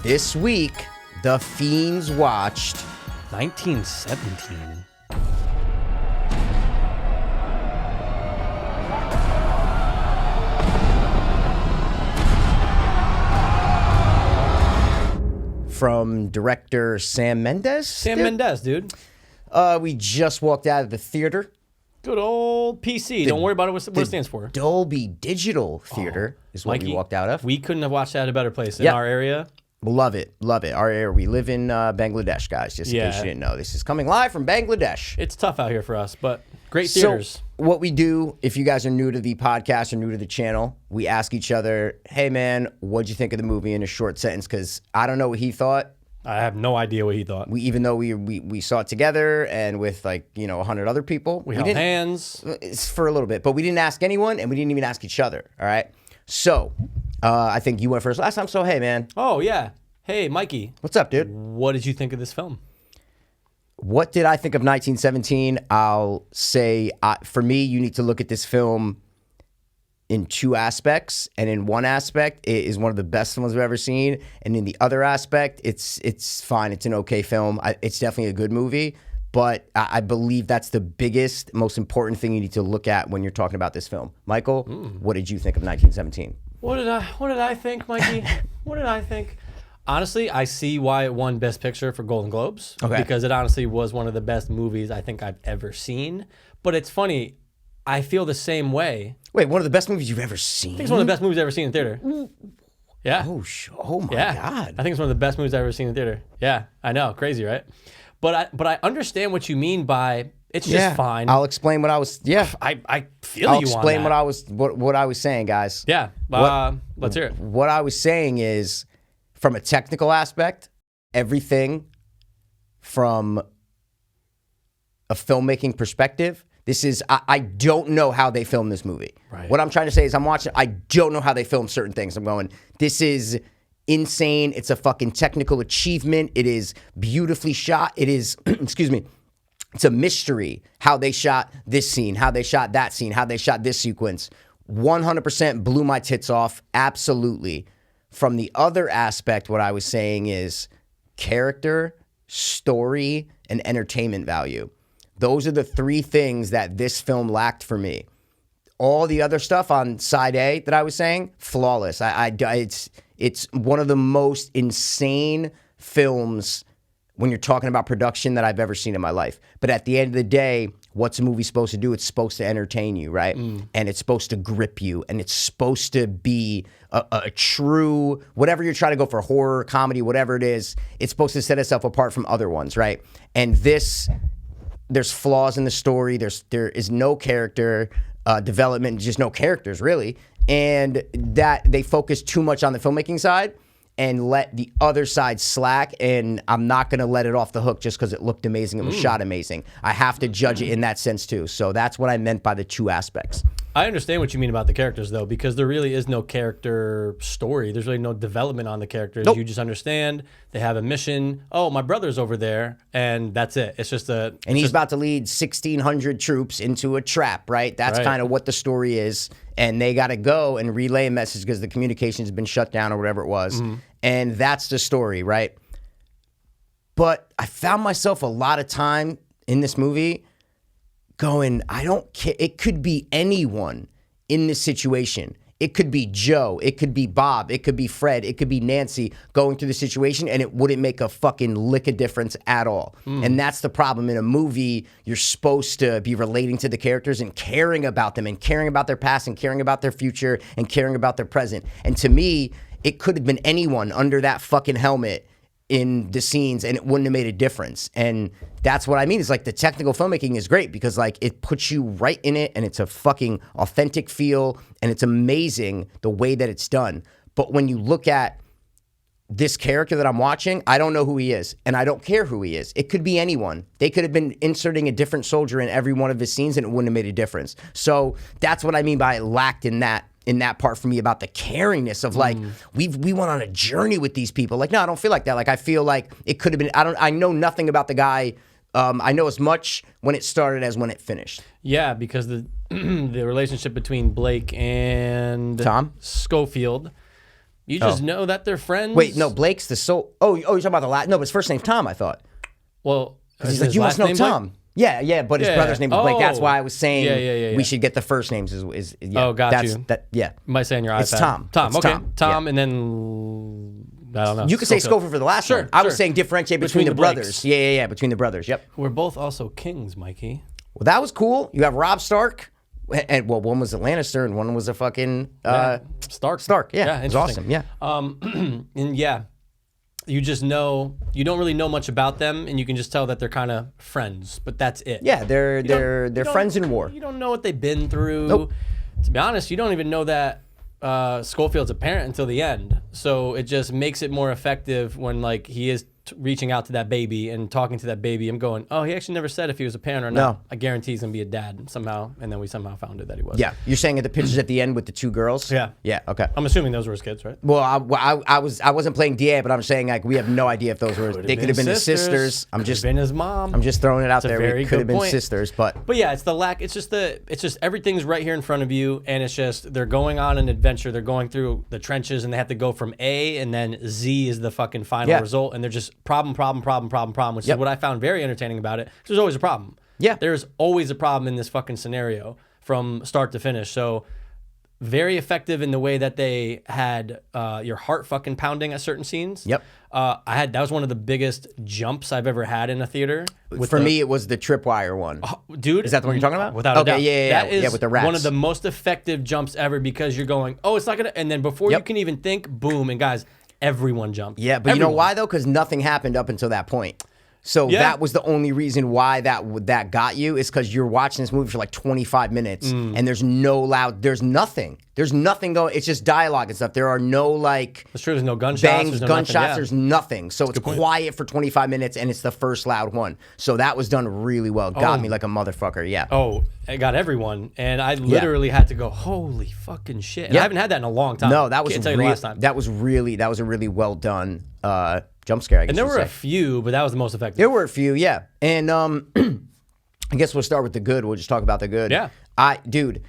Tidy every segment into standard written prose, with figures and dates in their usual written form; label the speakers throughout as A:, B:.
A: This week, the Fiends watched
B: 1917.
A: from director Sam Mendes.
B: Sam Mendes, dude.
A: We just walked out of the theater.
B: Good old PC. Don't worry about it. What it stands for.
A: Dolby Digital Theater is what we
B: Mikey,
A: walked out of.
B: We couldn't have watched that at a better place in
A: Yep.
B: our area.
A: Love it. Love it. Our area, we live in Bangladesh, guys, just in case you didn't know. This is coming live from Bangladesh.
B: It's tough out here for us, but great theaters.
A: So what we do, if you guys are new to the podcast or new to the channel, we ask each other, hey, man, what'd you think of the movie in a short sentence? Because I don't know what he thought.
B: I have no idea what he thought.
A: Even though we saw it together and with 100 other people.
B: We held hands.
A: For a little bit, but we didn't ask anyone and we didn't even ask each other, all right? So I think you went first last time, so hey, man.
B: Oh, yeah. Hey, Mikey.
A: What's up, dude?
B: What did you think of this film?
A: What did I think of 1917? I'll say, for me, you need to look at this film in two aspects. And in one aspect, it is one of the best films I've ever seen. And in the other aspect, it's fine. It's an okay film. It's definitely a good movie. But I believe that's the biggest, most important thing you need to look at when you're talking about this film. Michael, what did you think of 1917?
B: What did I think, Mikey? What did I think? Honestly, I see why it won Best Picture for Golden Globes.
A: Okay.
B: Because it honestly was one of the best movies I think I've ever seen. But it's funny, I feel the same way.
A: Wait, one of the best movies you've ever seen?
B: I think it's one of the best movies I've ever seen in theater. Yeah.
A: Oh my God.
B: I think it's one of the best movies I've ever seen in theater. Yeah, I know. Crazy, right? But I understand what you mean by it's just fine.
A: I'll explain what I was. Yeah,
B: I feel
A: I'll
B: you on
A: explain
B: that.
A: what I was saying, guys.
B: Yeah. Let's hear it.
A: What I was saying is, from a technical aspect, everything from a filmmaking perspective, this is, I don't know how they filmed this movie.
B: Right.
A: What I'm trying to say is I'm watching, I don't know how they filmed certain things. I'm going, this is insane. It's a fucking technical achievement. It is beautifully shot. It is, excuse me, it's a mystery how they shot this scene, how they shot that scene, how they shot this sequence. 100% blew my tits off. Absolutely. From the other aspect, what I was saying is character, story, and entertainment value. Those are the three things that this film lacked for me. All the other stuff on side A that I was saying, flawless. It's one of the most insane films when you're talking about production that I've ever seen in my life. But at the end of the day, what's a movie supposed to do? It's supposed to entertain you, right? And it's supposed to grip you, and it's supposed to be a true, whatever you're trying to go for, horror, comedy, whatever it is, it's supposed to set itself apart from other ones, right? And this, there's flaws in the story. There is no character development, just no characters, really. And that they focus too much on the filmmaking side and let the other side slack, and I'm not going to let it off the hook just because it looked amazing and was shot amazing. I have to judge it in that sense too. So that's what I meant by the two aspects.
B: I understand what you mean about the characters, though, because there really is no character story. There's really no development on the characters.
A: Nope.
B: You just understand they have a mission. Oh, my brother's over there, and that's it. It's just a...
A: And he's about to lead 1,600 troops into a trap, right? That's
B: Right.
A: kind of what the story is. And they got to go and relay a message because the communications have been shut down or whatever it was. And that's the story, right? But I found myself a lot of time in this movie going, I don't care. It could be anyone in this situation. It could be Joe. It could be Bob. It could be Fred. It could be Nancy going through the situation, and it wouldn't make a fucking lick of difference at all. And that's the problem. In a movie, you're supposed to be relating to the characters and caring about them and caring about their past and caring about their future and caring about their present. And to me, it could have been anyone under that fucking helmet in the scenes, and it wouldn't have made a difference. And that's what I mean. It's like the technical filmmaking is great because like it puts you right in it, and it's a fucking authentic feel, and it's amazing the way that it's done. But when you look at this character that I'm watching, I don't know who he is, and I don't care who he is. It could be anyone. They could have been inserting a different soldier in every one of his scenes, and it wouldn't have made a difference. So that's what I mean by it lacked in that part for me, about the caringness of like, we went on a journey with these people. Like, no, I don't feel like that. Like, I feel like it could have been, I know nothing about the guy. I know as much when it started as when it finished.
B: Yeah, because the the relationship between Blake and
A: Tom
B: Schofield, You just know that they're friends.
A: Wait, no, Blake's the soul. Oh, you're talking about the last. No, but his first name's Tom, I thought.
B: Well,
A: He's like, you must know Tom.
B: Blake?
A: Yeah, but his brother's name was Blake. That's why I was saying
B: Yeah.
A: we should get the first names. Is
B: Oh, got you.
A: Yeah.
B: You might say on your iPad.
A: It's Tom.
B: Tom,
A: It's
B: okay.
A: Tom.
B: And then, I don't know.
A: You could say Schofield for the last one. I was saying differentiate between the brothers. Yeah, between the brothers. Yep.
B: We're both also kings, Mikey.
A: Well, that was cool. You have Robb Stark. And one was a Lannister and one was a fucking
B: Stark.
A: Yeah, it was awesome. Yeah.
B: And yeah, you just know you don't really know much about them, and you can just tell that they're kind of friends. But that's it.
A: Yeah, they're friends in war.
B: You don't know what they've been through.
A: Nope.
B: To be honest, you don't even know that Schofield's a parent until the end. So it just makes it more effective when like he is reaching out to that baby and talking to that baby. I'm going, oh, he actually never said if he was a parent or not.
A: No.
B: I guarantee he's gonna be a dad somehow. And then we somehow found it that he was.
A: Yeah, you're saying at the pictures at the end with the two girls.
B: Yeah.
A: Yeah. Okay.
B: I'm assuming those were his kids, right?
A: Well, I wasn't playing DA, but I'm saying like we have no idea if those were. They could have been his sisters. I'm just
B: been his mom.
A: I'm just throwing it out
B: It's a
A: there.
B: very
A: It could have
B: good
A: been
B: point.
A: sisters, but
B: yeah, it's the lack. It's just everything's right here in front of you, and it's just they're going on an adventure. They're going through the trenches, and they have to go from A, and then Z is the fucking final result, and they're just problem, which is what I found very entertaining about it. There's always a problem.
A: Yeah,
B: there's always a problem in this fucking scenario from start to finish. So very effective in the way that they had your heart fucking pounding at certain scenes.
A: Yep.
B: That was one of the biggest jumps I've ever had in a theater.
A: For me, it was the tripwire one.
B: Dude,
A: is that the one you're talking about?
B: Without a doubt.
A: Yeah,
B: That is
A: with the rats.
B: one of the most effective jumps ever because you're going, oh, it's not gonna, and then before you can even think, boom, and guys, everyone jumped.
A: Yeah, but you know why though? Because nothing happened up until that point. So that was the only reason why that got you is because you're watching this movie for like 25 minutes and there's nothing going. It's just dialogue and stuff. There are no like
B: that's true. There's no gunshots.
A: Bangs,
B: there's no
A: gunshots.
B: nothing,
A: There's nothing. So it's quiet for 25 minutes and it's the first loud one. So that was done really well. Got me like a motherfucker. Yeah.
B: Oh, it got everyone, and I literally had to go, holy fucking shit. And I haven't had that in a long time.
A: No, that was
B: Can't tell you the last time.
A: that was a really well done jump scare. I guess
B: and there were a few, but that was the most effective.
A: There were a few, yeah. And I guess we'll start with the good. We'll just talk about the good.
B: Yeah.
A: Dude,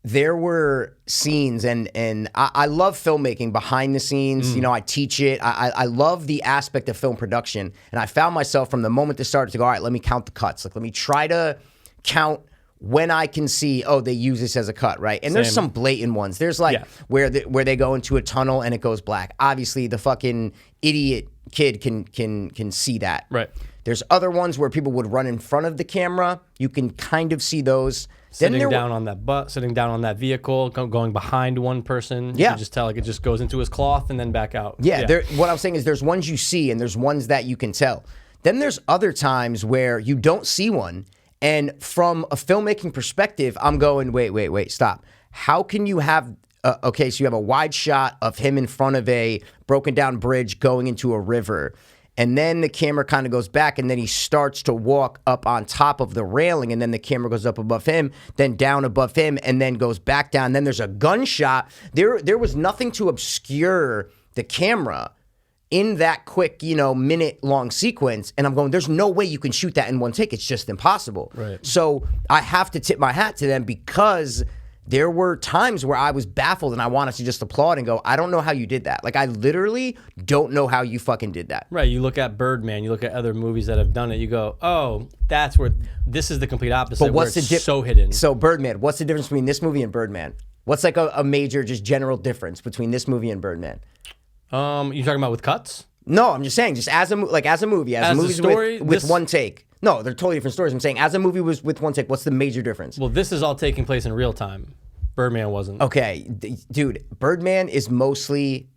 A: there were scenes, and I love filmmaking behind the scenes. You know, I teach it. I love the aspect of film production. And I found myself from the moment this started to go, all right, let me count the cuts. Like, let me try to count when I can see, oh, they use this as a cut, right? And there's some blatant ones. There's like where they go into a tunnel and it goes black. Obviously, the fucking idiot kid can see that.
B: Right.
A: There's other ones where people would run in front of the camera. You can kind of see those.
B: Sitting down on that vehicle, going behind one person. You can just tell like it just goes into his cloth and then back out.
A: Yeah. What I'm saying is there's ones you see and there's ones that you can tell. Then there's other times where you don't see one. And from a filmmaking perspective, I'm going, wait, stop. How can you have, so you have a wide shot of him in front of a broken down bridge going into a river. And then the camera kind of goes back and then he starts to walk up on top of the railing. And then the camera goes up above him, then down above him, and then goes back down. Then there's a gunshot. There was nothing to obscure the camera in that quick, minute-long sequence, and I'm going, there's no way you can shoot that in one take. It's just impossible.
B: Right.
A: So I have to tip my hat to them because there were times where I was baffled and I wanted to just applaud and go, I don't know how you did that. Like, I literally don't know how you fucking did that.
B: Right. You look at Birdman, you look at other movies that have done it, you go, oh, that's where, this is the complete opposite,
A: But what's
B: where it's
A: the
B: so hidden.
A: So Birdman, what's the difference between this movie and Birdman? What's like a major, just general difference between this movie and Birdman?
B: You talking about with cuts?
A: No, I'm just saying, just as a movie, as a movie
B: story,
A: with one take. No, they're totally different stories. I'm saying, as a movie was with one take, what's the major difference?
B: Well, this is all taking place in real time. Birdman wasn't.
A: Okay, dude, Birdman is mostly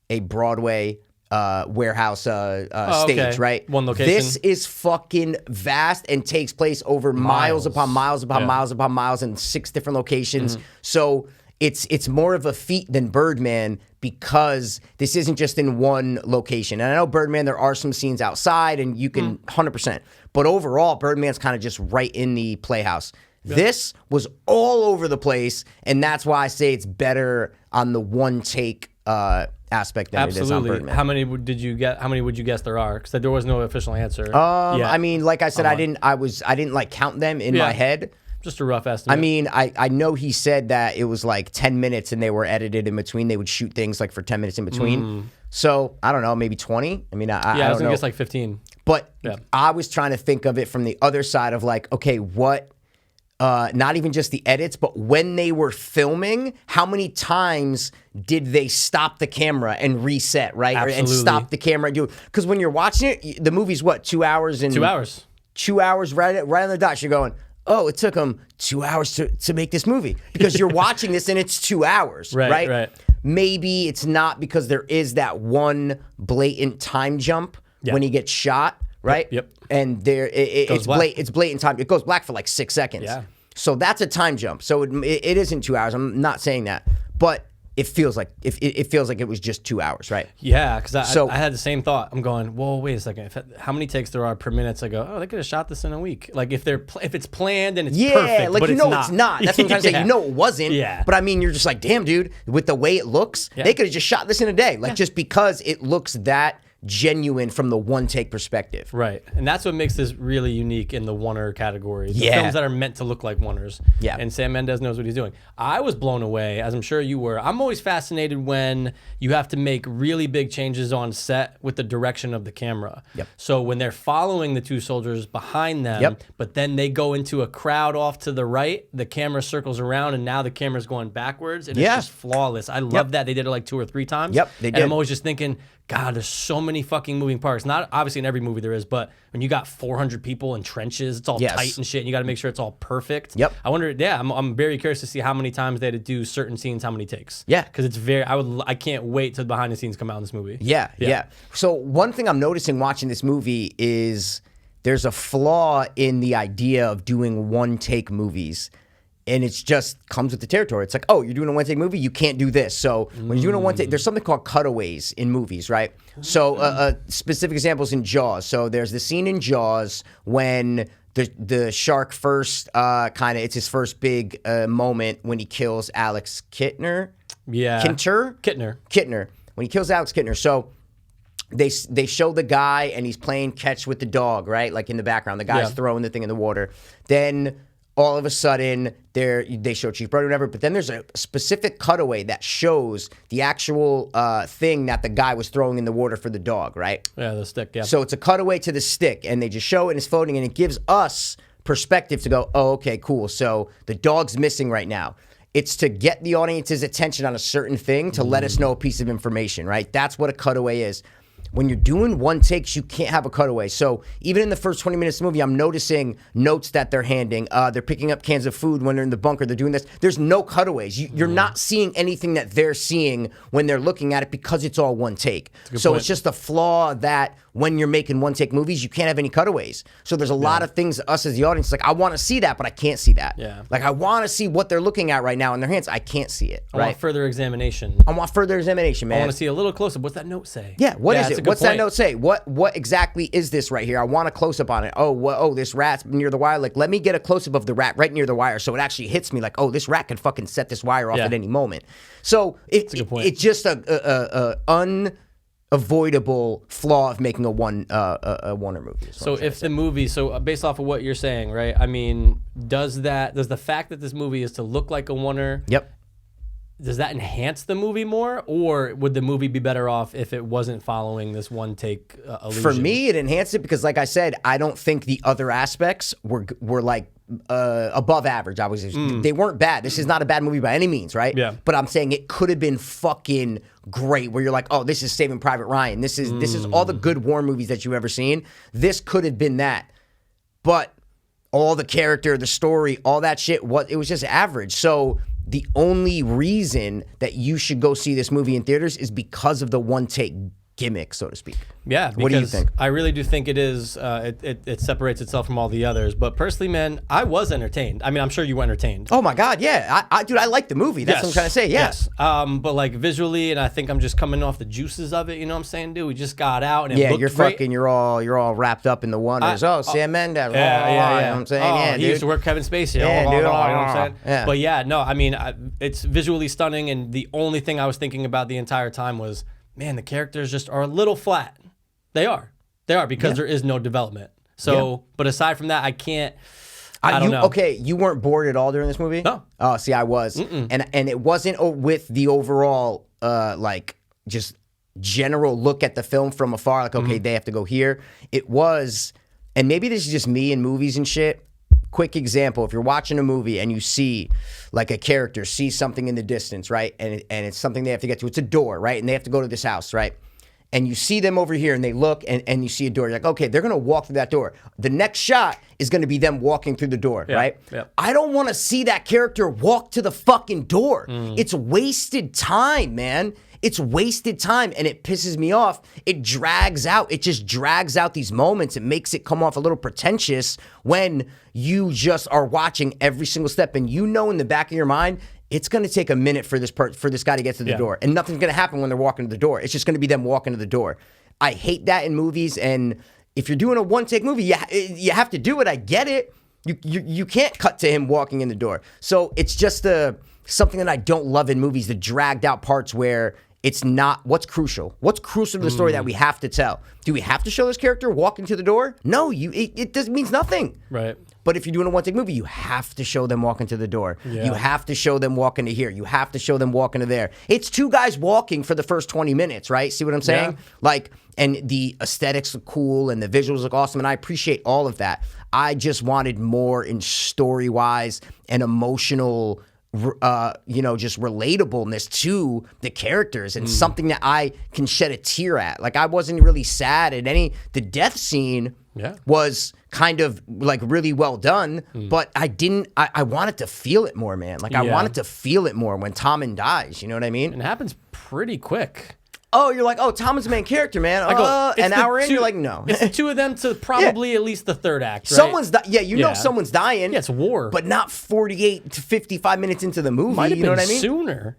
A: a Broadway warehouse stage, right?
B: One location.
A: This is fucking vast and takes place over miles upon miles upon miles upon miles in 6 different locations. So it's more of a feat than Birdman because this isn't just in one location. And I know Birdman, there are some scenes outside and you can 100%. But overall, Birdman's kind of just right in the playhouse. This was all over the place, and that's why I say it's better on the one take aspect than it is on Birdman.
B: How many would you guess there are? Because there was no official answer.
A: I mean, like I said, I didn't like count them in my head.
B: Just a rough estimate.
A: I mean, I know he said that it was like 10 minutes and they were edited in between. They would shoot things like for 10 minutes in between. So I don't know, maybe 20. I mean, I
B: I was
A: don't
B: gonna
A: know.
B: guess like 15.
A: But I was trying to think of it from the other side of like, okay, what, not even just the edits, but when they were filming, how many times did they stop the camera and reset, right?
B: Absolutely.
A: And stop the camera and do it? Because when you're watching it, the movie's what, 2 hours?
B: 2 hours.
A: 2 hours right on the dot. You're going, oh, it took them 2 hours to make this movie. Because you're watching this and it's 2 hours, right? Maybe it's not because there is that one blatant time jump when he gets shot, right?
B: Yep.
A: And it's blatant time. It goes black for like 6 seconds.
B: Yeah.
A: So that's a time jump. So it isn't 2 hours. I'm not saying that, but it feels like it was just 2 hours, right?
B: Yeah, because I had the same thought. I'm going, whoa, wait a second. How many takes there are per minute? I go, oh, they could have shot this in a week. Like if it's planned and it's perfect,
A: like
B: but
A: it's not. That's what I'm trying to say. You know it wasn't.
B: Yeah.
A: But I mean, you're just like, damn, dude. With the way it looks, they could have just shot this in a day. Like just because it looks that genuine from the one take perspective.
B: Right. And that's what makes this really unique in the oneer category. The films that are meant to look like oneers. Yeah. And Sam Mendes knows what he's doing. I was blown away, as I'm sure you were. I'm always fascinated when you have to make really big changes on set with the direction of the camera.
A: Yep.
B: So when they're following the two soldiers behind them, but then they go into a crowd off to the right, the camera circles around and now the camera's going backwards and it's just flawless. I love that. They did it like 2 or 3 times.
A: Yep, they did.
B: And I'm always just thinking, God, there's so many fucking moving parts. Not obviously in every movie there is, but when you got 400 people in trenches, it's all tight and shit, and you got to make sure it's all perfect.
A: Yep.
B: I wonder. I'm very curious to see how many times they had to do certain scenes, how many takes.
A: Yeah.
B: Because it's very. I can't wait till the behind the scenes come out in this movie.
A: Yeah. So one thing I'm noticing watching this movie is there's a flaw in the idea of doing one take movies. And it's just comes with the territory. It's like, oh, you're doing a one-take movie, you can't do this. So when you're doing a one-take, there's something called cutaways in movies, right? So specific examples in Jaws. So there's the scene in Jaws when the shark first it's his first big moment when he kills Alex Kittner.
B: Yeah.
A: Kittner. When he kills Alex Kittner. So they show the guy and he's playing catch with the dog, right? Like in the background. The guy's throwing the thing in the water. Then all of a sudden, they show Chief Brody or whatever, but then there's a specific cutaway that shows the actual thing that the guy was throwing in the water for the dog, right?
B: Yeah, the stick, yeah.
A: So it's a cutaway to the stick, and they just show it and it's floating, and it gives us perspective to go, oh, okay, cool. So the dog's missing right now. It's to get the audience's attention on a certain thing to let us know a piece of information, right? That's what a cutaway is. When you're doing one takes, you can't have a cutaway. So even in the first 20 minutes of the movie, I'm noticing notes that they're handing. They're picking up cans of food when they're in the bunker. They're doing this. There's no cutaways. You're not seeing anything that they're seeing when they're looking at it because it's all one take. So it's just a flaw that when you're making one take movies, you can't have any cutaways. So there's a lot of things us as the audience, like, I want to see that, but I can't see that.
B: Yeah.
A: Like, I want to see what they're looking at right now in their hands. I can't see it.
B: I want further examination.
A: I want further examination, man.
B: I want to see a little close-up. What's that note say?
A: Yeah, what is it? What's that note say? What exactly is this right here? I want a close-up on it. Oh, this rat's near the wire. Like, let me get a close-up of the rat right near the wire so it actually hits me like, oh, this rat could fucking set this wire off at any moment. So it's just a unavoidable flaw of making a Warner movie.
B: So if the movie, based off of what you're saying, right? I mean, does the fact that this movie is to look like a Warner, does that enhance the movie more, or would the movie be better off if it wasn't following this one take illusion?
A: For me, it enhanced it because, like I said, I don't think the other aspects were like above average. They weren't bad. This is not a bad movie by any means, right?
B: Yeah.
A: But I'm saying it could have been fucking great. Where you're like, oh, this is Saving Private Ryan. This is all the good war movies that you've ever seen. This could have been that, but all the character, the story, all that shit, it was just average. So the only reason that you should go see this movie in theaters is because of the one take gimmick, so to speak.
B: Yeah.
A: What do you think?
B: I really do think it is. It separates itself from all the others. But personally, man, I was entertained. I mean, I'm sure you were entertained.
A: Oh my God, yeah. Dude, I like the movie. That's what I'm trying to say. Yes.
B: But like visually, and I think I'm just coming off the juices of it. You know what I'm saying, dude? We just got out, and it looked great.
A: You're all wrapped up in the wonders. Sam Mendes.
B: Yeah.
A: You know what I'm saying?
B: He used to work Kevin Spacey.
A: Yeah, dude.
B: You know what I'm saying?
A: Yeah.
B: But yeah, no, I mean, it's visually stunning, and the only thing I was thinking about the entire time was, man, the characters just are a little flat. They are because there is no development. So, but aside from that, I can't. I don't know.
A: Okay, you weren't bored at all during this movie?
B: No.
A: Oh, see, I was. And it wasn't with the overall, like, just general look at the film from afar, like, okay, they have to go here. It was, and maybe this is just me in movies and shit. Quick example, if you're watching a movie and you see, like, a character see something in the distance, right? And it's something they have to get to. It's a door, right? And they have to go to this house, right? And you see them over here and they look and you see a door. You're like, okay, they're going to walk through that door. The next shot is going to be them walking through the door, right?
B: Yeah.
A: I don't want to see that character walk to the fucking door. It's wasted time, man. It's wasted time and it pisses me off. It drags out. It just drags out these moments. It makes it come off a little pretentious when you just are watching every single step and you know in the back of your mind, it's going to take a minute for this guy to get to the door. And nothing's going to happen when they're walking to the door. It's just going to be them walking to the door. I hate that in movies. And if you're doing a one-take movie, you have to do it. I get it. You can't cut to him walking in the door. So it's just something that I don't love in movies, the dragged out parts where it's not what's crucial. What's crucial to the story that we have to tell? Do we have to show this character walking to the door? No, it means nothing.
B: Right.
A: But if you're doing a one-take movie, you have to show them walking to the door.
B: Yeah.
A: You have to show them walking to here. You have to show them walking to there. It's two guys walking for the first 20 minutes, right? See what I'm saying?
B: Yeah.
A: Like, and the aesthetics look cool and the visuals look awesome, and I appreciate all of that. I just wanted more in story-wise and emotional, just relatableness to the characters and something that I can shed a tear at. Like, I wasn't really sad at the death scene was kind of like really well done, but I wanted to feel it more, man. Like, I wanted to feel it more when Tommen dies, you know what I mean?
B: And it happens pretty quick.
A: Oh, you're like, oh, Tommen's the main character, man. An hour in, you're like, no.
B: It's the two of them to probably at least the third act, right?
A: Someone's know someone's dying.
B: Yeah, it's war.
A: But not 48 to 55 minutes into the movie,
B: Might have
A: you know
B: been
A: what I mean?
B: sooner.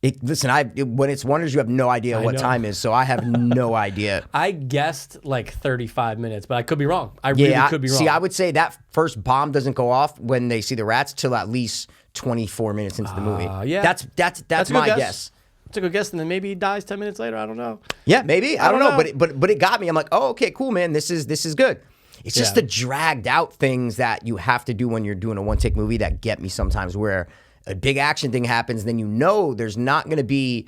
A: When it's Wonders, you have no idea what time is, so I have no idea.
B: I guessed like 35 minutes, but I could be wrong. I really could be wrong.
A: See, I would say that first bomb doesn't go off when they see the rats till at least 24 minutes into the movie.
B: Yeah.
A: That's my guess.
B: It's a good guess, and then maybe he dies 10 minutes later. I don't know.
A: Yeah, maybe. I don't know. But it got me. I'm like, oh, okay, cool, man. This is good. It's just the dragged out things that you have to do when you're doing a one-take movie that get me sometimes, where a big action thing happens, then there's not going to be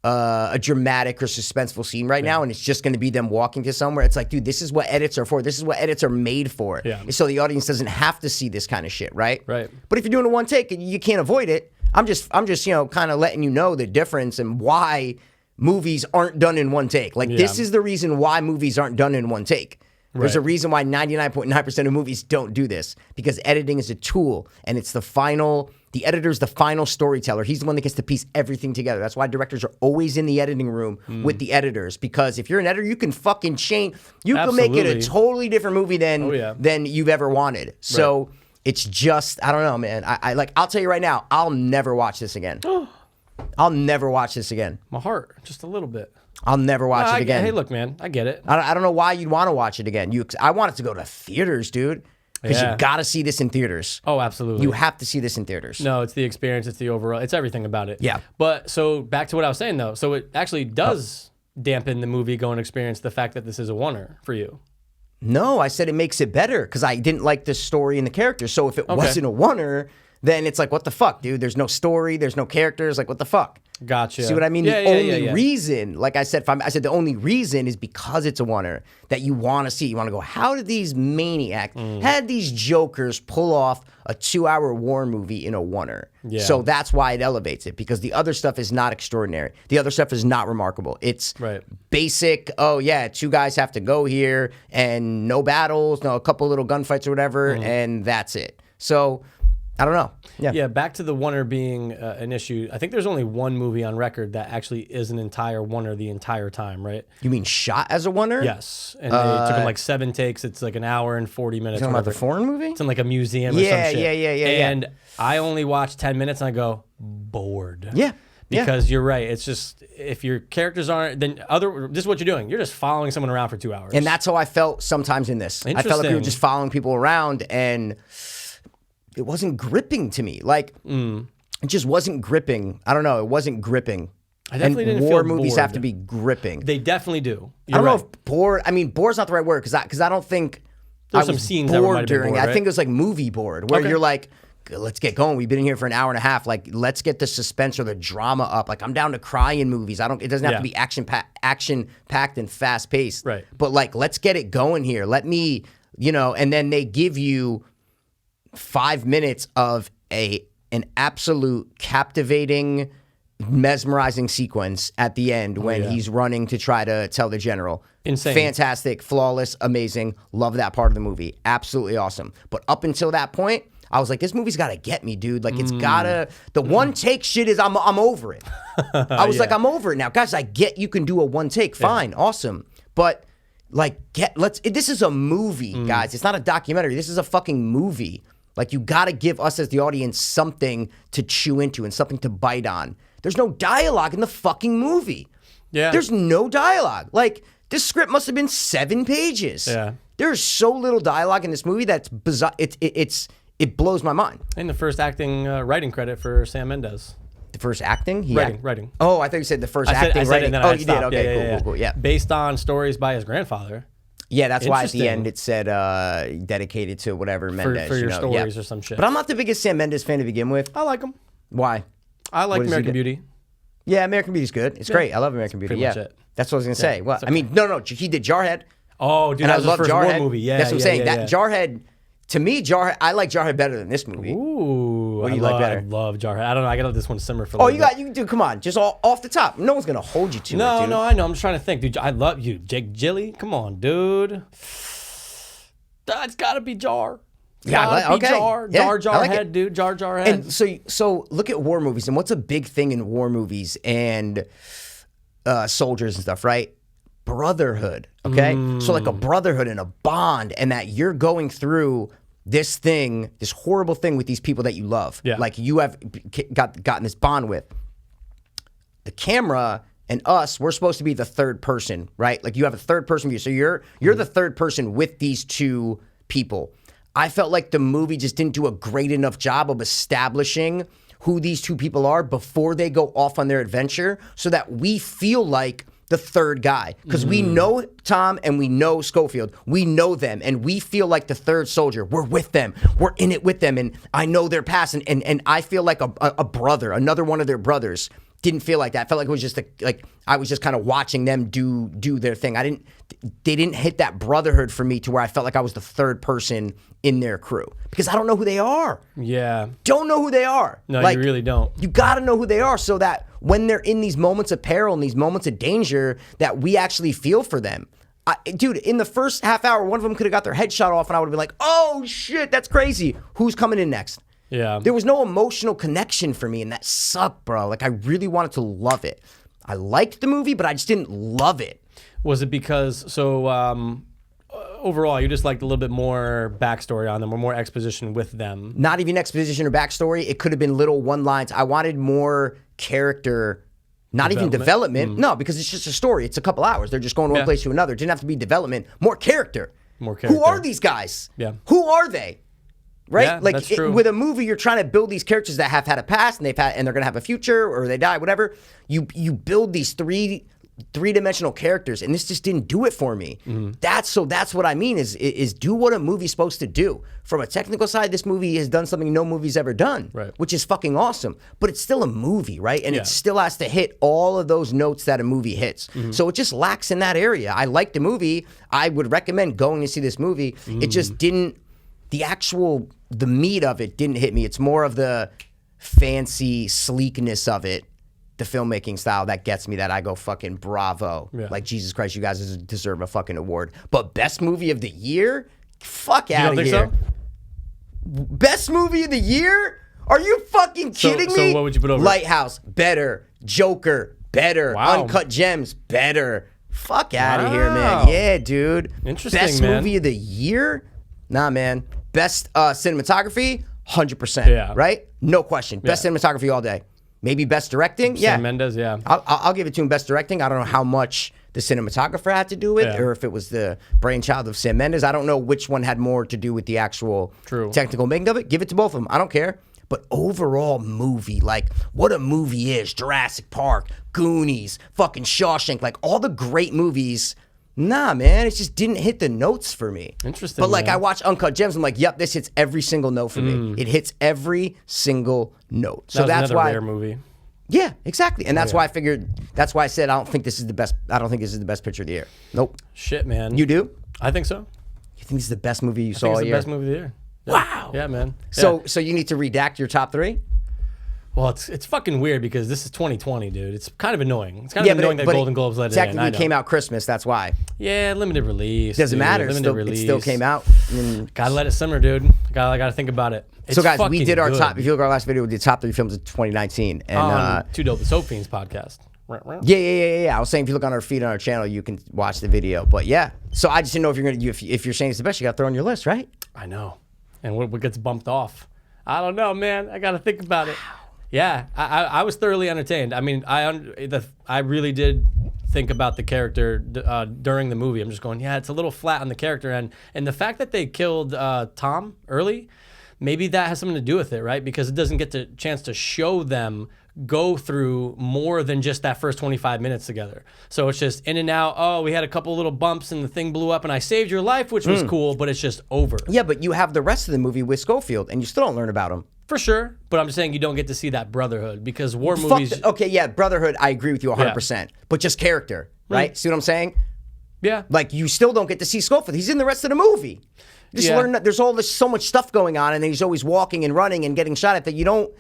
A: a dramatic or suspenseful scene right now, and it's just going to be them walking to somewhere. It's like, dude, this is what edits are for. This is what edits are made for.
B: Yeah.
A: So the audience doesn't have to see this kind of shit, right?
B: Right.
A: But if you're doing a one take, you can't avoid it. I'm just kind of letting you know the difference and why movies aren't done in one take. Like, this is the reason why movies aren't done in one take. There's a reason why 99.9% of movies don't do this, because editing is a tool, and it's the editor's the final storyteller. He's the one that gets to piece everything together. That's why directors are always in the editing room with the editors, because if you're an editor, you can fucking change. You can make it a totally different movie than you've ever wanted. So it's just, I don't know, man. I'll tell you right now, I'll never watch this again. I'll never watch this again.
B: My heart, just a little bit.
A: I'll never watch it again.
B: Hey, look, man, I get it.
A: I don't know why you'd want to watch it again. I want it to go to theaters, dude. Because you got to see this in theaters.
B: Oh, absolutely.
A: You have to see this in theaters.
B: No, it's the experience. It's the overall. It's everything about it.
A: Yeah.
B: But so back to what I was saying, though. So it actually does dampen the movie-going experience, the fact that this is a oneer for you.
A: No, I said it makes it better because I didn't like the story and the characters. So if it wasn't a oneer, then it's like, what the fuck, dude? There's no story. There's no characters. Like, what the fuck?
B: Gotcha.
A: See what I mean? The only reason, like I said, the only reason is because it's a oneer that you want to see. You want to go, how did these maniacs, had these jokers pull off a 2-hour war movie in a oneer?
B: Yeah.
A: So that's why it elevates it, because the other stuff is not extraordinary. The other stuff is not remarkable. It's basic, oh yeah, two guys have to go here and no battles, a couple little gunfights or whatever, and that's it. So I don't know.
B: Yeah, back to the oneer being an issue. I think there's only one movie on record that actually is an entire oneer the entire time, right?
A: You mean shot as a oneer?
B: Yes. And they took them like 7 takes. It's like an hour and 40 minutes.
A: You're talking about the foreign movie?
B: It's in like a museum or some shit.
A: Yeah.
B: And I only watched 10 minutes and I go, bored.
A: Yeah.
B: Because you're right. It's just, if your characters aren't, then this is what you're doing. You're just following someone around for 2 hours.
A: And that's how I felt sometimes in this. I felt like we were just following people around, and it wasn't gripping to me. Like, it just wasn't gripping. I don't know. It wasn't gripping.
B: I definitely didn't feel
A: war movies
B: bored.
A: have to be gripping.
B: They definitely do.
A: I don't know if bored. I mean, bored's not the right word, because I don't think
B: There's some scenes that might have been
A: during
B: bored,
A: it.
B: right?
A: I think it was like movie bored, where
B: Okay.
A: you're like, let's get going. We've been in here for an hour and a half. Like, let's get the suspense or the drama up. Like, I'm down to cry in movies. It doesn't have to be action packed and fast paced.
B: Right.
A: But like, let's get it going here. Let me, and then they give you 5 minutes of an absolute captivating, mesmerizing sequence at the end when he's running to try to tell the general.
B: Insane.
A: Fantastic, flawless, amazing. Love that part of the movie. Absolutely awesome. But up until that point, I was like, this movie's got to get me, dude. Like, it's gotta. The one take shit is I'm over it. I was like, I'm over it now, guys. I get you can do a one take, fine, awesome, but like, this is a movie, guys. It's not a documentary. This is a fucking movie. Like, you got to give us as the audience something to chew into and something to bite on. There's no dialogue in the fucking movie.
B: Yeah.
A: There's no dialogue. Like, this script must have been 7 pages.
B: Yeah.
A: There's so little dialogue in this movie that's bizarre. It blows my mind.
B: And the first acting writing credit for Sam Mendes.
A: The first acting?
B: Writing.
A: Oh, I thought you said the first
B: I said
A: acting,
B: it,
A: writing.
B: and then
A: Oh,
B: I
A: you
B: stopped.
A: did? Okay, cool. Yeah.
B: Based on stories by his grandfather.
A: Yeah, that's why at the
B: Interesting.
A: end it said dedicated to whatever Mendes.
B: For your stories
A: yeah.
B: or some shit.
A: But I'm not the biggest Sam Mendes fan to begin with.
B: I like him.
A: Why?
B: I like
A: What does he
B: American
A: do?
B: Beauty.
A: Yeah, American Beauty's good. It's great. I love American Beauty.
B: pretty
A: Yeah.
B: much it.
A: That's what I was going to say. Well,
B: it's
A: I mean, no, he did Jarhead.
B: Oh, dude,
A: And
B: that
A: I
B: was his
A: love
B: first war
A: Jarhead.
B: movie. Yeah,
A: that's what I'm saying.
B: Yeah.
A: That Jarhead, to me, I like Jarhead better than this movie.
B: Ooh,
A: What do you like better?
B: I love Jarhead. I don't know. I gotta let this one simmer for a
A: Oh,
B: little
A: you do. Come on, just off the top. No one's gonna hold you to it.
B: No,
A: Dude.
B: no, I know. I'm just trying to think, dude. I love you, Jake Gilly. Come on, dude. That's gotta be Jar.
A: Yeah,
B: Gotta be
A: okay.
B: Jar.
A: Yeah,
B: Jar
A: I like
B: head,
A: it.
B: dude. Jar head.
A: And so look at war movies, and what's a big thing in war movies and soldiers and stuff, right? Brotherhood. Okay, so like a brotherhood and a bond, and that you're going through this thing, this horrible thing with these people that you love.
B: Yeah.
A: Like you have gotten this bond with. The camera and us, we're supposed to be the third person, right? Like you have a third person view. So you're the third person with these two people. I felt like the movie just didn't do a great enough job of establishing who these two people are before they go off on their adventure so that we feel like the third guy. Because we know Tom and we know Schofield. We know them and we feel like the third soldier. We're with them. We're in it with them. And I know their past. And I feel like a brother, another one of their brothers. Didn't feel like that. I felt like it was just like I was just kind of watching them do their thing. They didn't hit that brotherhood for me to where I felt like I was the third person in their crew because I don't know who they are.
B: yeah.
A: Don't know who they are.
B: No,
A: like,
B: you really don't.
A: You got to know who they are so that when they're in these moments of peril and these moments of danger, that we actually feel for them. Dude, in the first half hour, one of them could have got their head shot off, and I would have been like, "Oh shit, that's crazy. Who's coming in next?"
B: Yeah.
A: There was no emotional connection for me, and that sucked, bro. Like, I really wanted to love it. I liked the movie, but I just didn't love it.
B: Was it because overall you just liked a little bit more backstory on them or more exposition with them?
A: Not even exposition or backstory. It could have been little one-lines. I wanted more character, not even development. No, because it's just a story. It's a couple hours. They're just going to one place to another. It didn't have to be development. More character.
B: More character.
A: Who are these guys?
B: Yeah.
A: Who are they? Right?
B: Yeah,
A: like
B: that's true.
A: With a movie, you're trying to build these characters that have had a past and they're gonna have a future or they die, whatever. You build these three-dimensional characters, and this just didn't do it for me. That's what I mean is do what a movie's supposed to do. From a technical side, this movie has done something no movie's ever done,
B: right,
A: which is fucking awesome. But it's still a movie, right? And it still has to hit all of those notes that a movie hits. So it just lacks in that area. I like the movie. I would recommend going to see this movie. It just didn't. The meat of it didn't hit me. It's more of the fancy sleekness of it, the filmmaking style that gets me, that I go fucking bravo.
B: Yeah.
A: Like, Jesus Christ, you guys deserve a fucking award. But best movie of the year? Fuck out of here.
B: You don't think so?
A: Best movie of the year? Are you fucking kidding me?
B: So what would you put over?
A: Lighthouse, better. Joker, better.
B: Wow.
A: Uncut Gems, better. Fuck out of here, man. Yeah, dude.
B: Interesting,
A: Best
B: man.
A: movie of the year? Nah, man. Best cinematography? 100%.
B: Yeah.
A: Right? No question. Best cinematography all day. Maybe best directing? Yeah.
B: Sam Mendes, yeah.
A: I'll give it to him best directing. I don't know how much the cinematographer had to do with it or if it was the brainchild of Sam Mendes. I don't know which one had more to do with the actual technical making of it. Give it to both of them. I don't care. But overall movie, like what a movie is. Jurassic Park, Goonies, fucking Shawshank, like all the great movies Nah, man, it just didn't hit the notes for me.
B: Interesting.
A: But like
B: man.
A: I watch Uncut Gems, I'm like, yep, this hits every single note for me. It hits every single note. So that's
B: another
A: why.
B: rare movie.
A: Yeah, exactly. And that's why I figured. That's why I said I don't think this is the best. I don't think this is the best picture of the year. Nope.
B: Shit, man.
A: You do?
B: I think so.
A: You think this is the best movie you
B: I
A: saw
B: think
A: all
B: it's the
A: year?
B: best movie of the year. Yeah.
A: Wow.
B: Yeah, man.
A: So you need to redact your top 3?
B: Well, it's fucking weird because this is 2020, dude. It's kind of annoying. It's kind of annoying that Golden Globes let it in.
A: Technically, it came out Christmas. That's why.
B: Yeah, limited release.
A: Doesn't matter.
B: Limited
A: It still came out.
B: Gotta let it simmer, dude. Gotta think about it. It's
A: so guys, we
B: fucking
A: did our
B: good.
A: top. If you look at our last video, we did top 3 films of 2019. And
B: On Two Dope Soap Fiends podcast.
A: yeah. I was saying if you look on our feed on our channel, you can watch the video. But yeah, so I just didn't know if you're gonna if you're saying it's the best, you got to throw on your list, right?
B: I know. And what gets bumped off? I don't know, man. I gotta think about it. Yeah, I was thoroughly entertained. I mean, I really did think about the character during the movie. I'm just going, yeah, it's a little flat on the character end. And the fact that they killed Tom early, maybe that has something to do with it, right? Because it doesn't get the chance to show them go through more than just that first 25 minutes together. So it's just in and out. Oh, we had a couple little bumps and the thing blew up and I saved your life, which was cool, but it's just over.
A: Yeah, but you have the rest of the movie with Schofield, and you still don't learn about him.
B: For sure, but I'm just saying you don't get to see that brotherhood because war movies.
A: Okay, yeah, Brotherhood, I agree with you 100%. But just character, right? See what I'm saying?
B: Yeah.
A: Like, you still don't get to see Schofield. He's in the rest of the movie. Just learn that there's so much stuff going on, and then he's always walking and running and getting shot at that you don't.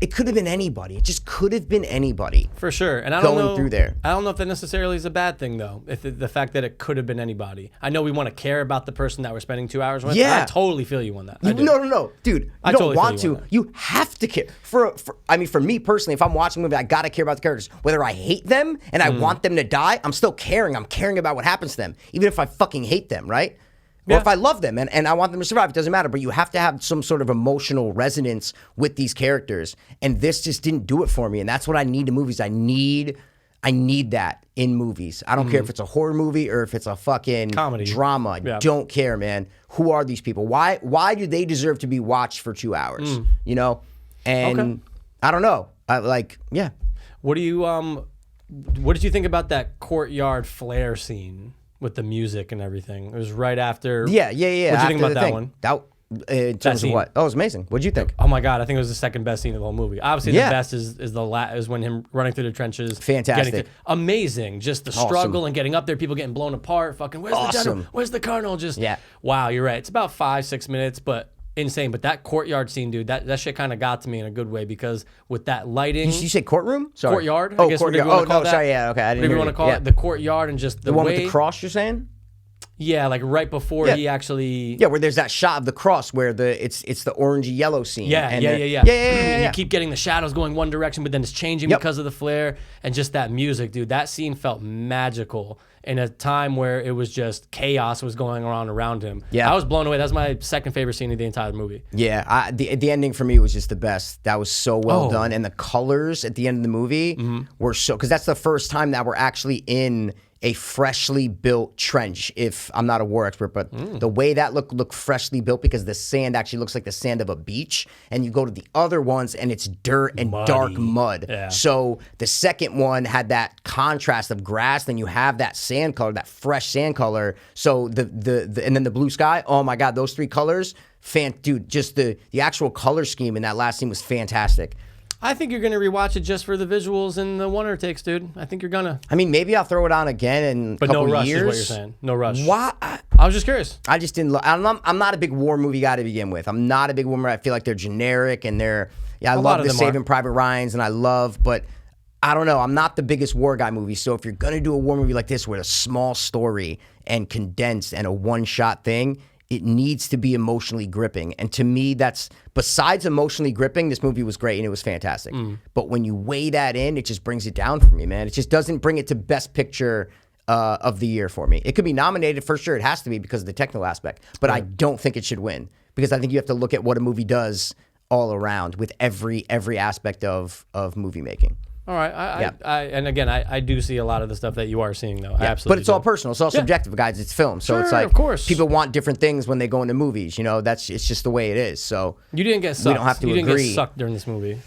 A: It could have been anybody. It just could have been anybody.
B: For sure. And I don't know
A: through there.
B: I don't know if that necessarily is a bad thing though. If the fact that it could have been anybody. I know we want to care about the person that we're spending 2 hours with.
A: Yeah.
B: I totally feel you on that.
A: No, dude. You
B: I
A: don't
B: totally
A: want
B: feel you
A: to.
B: on that.
A: You have to care. For me personally, if I'm watching a movie, I gotta care about the characters. Whether I hate them and I want them to die, I'm still caring. I'm caring about what happens to them, even if I fucking hate them, right? Or if I love them and I want them to survive, it doesn't matter. But you have to have some sort of emotional resonance with these characters. And this just didn't do it for me. And that's what I need in movies. I need that in movies. I don't care if it's a horror movie or if it's a fucking
B: comedy
A: drama. I don't care, man. Who are these people? Why do they deserve to be watched for 2 hours? You know? And I don't know.
B: What do you what did you think about that courtyard flare scene with the music and everything? It was right after.
A: Yeah.
B: What did you think about that one?
A: In terms of what? Oh, it was amazing. What'd you think?
B: Oh my god, I think it was the second best scene of the whole movie. Obviously, the best is when him running through the trenches.
A: Fantastic.
B: Amazing. Just the struggle and getting up there, people getting blown apart. Fucking, where's the general? Where's the colonel? Just wow, you're right. It's about 5-6 minutes, but insane. But that courtyard scene, dude, that shit kind of got to me in a good way because with that lighting.
A: You say courtroom? Sorry.
B: Courtyard.
A: Oh,
B: I guess
A: courtyard.
B: Oh, no,
A: sorry. Yeah, okay. I didn't
B: whatever
A: hear
B: you want to call it. The courtyard and just the
A: one
B: way,
A: with the cross, you're saying?
B: Yeah, like right before he actually.
A: Yeah, where there's that shot of the cross where it's the orangey yellow scene.
B: Yeah.
A: And
B: you keep getting the shadows going one direction, but then it's changing because of the flare and just that music, dude. That scene felt magical in a time where it was just chaos was going on around him. Yeah, I was blown away. That was my second favorite scene of the entire movie.
A: Yeah, the ending for me was just the best. That was so well done, and the colors at the end of the movie were so, because that's the first time that we're actually in a freshly built trench. If I'm not a war expert, but the way that looked freshly built, because the sand actually looks like the sand of a beach, and you go to the other ones and it's dirt and dark mud.
B: Yeah.
A: So the second one had that contrast of grass, then you have that sand color, that fresh sand color. So the and then the blue sky. Oh my God, those three colors, dude, just the actual color scheme in that last scene was fantastic.
B: I think you're going to rewatch it just for the visuals and the wonder takes, dude. I think you're going to.
A: I mean, maybe I'll throw it on again in a couple
B: no rush
A: years.
B: Is what you're saying. No rush.
A: Why?
B: I was just curious.
A: I just didn't. I'm not a big war movie guy to begin with. I'm not a big war movie. I feel like they're generic and they're. Yeah, I love the Saving Private Ryans and I love, but I don't know. I'm not the biggest war guy movie. So if you're going to do a war movie like this with a small story and condensed and a one-shot thing, it needs to be emotionally gripping. And to me, that's, besides emotionally gripping, this movie was great and it was fantastic. But when you weigh that in, it just brings it down for me, man. It just doesn't bring it to best picture of the year for me. It could be nominated for sure. It has to be because of the technical aspect. But I don't think it should win because I think you have to look at what a movie does all around with every aspect of movie making.
B: All right. And again, I do see a lot of the stuff that you are seeing, though. I absolutely
A: But it's all personal. It's all subjective, guys. It's film. So it's like,
B: of course,
A: people want different things when they go into movies. You know, it's just the way it is. So
B: you didn't get sucked.
A: We don't have to agree.
B: You didn't get sucked during this movie.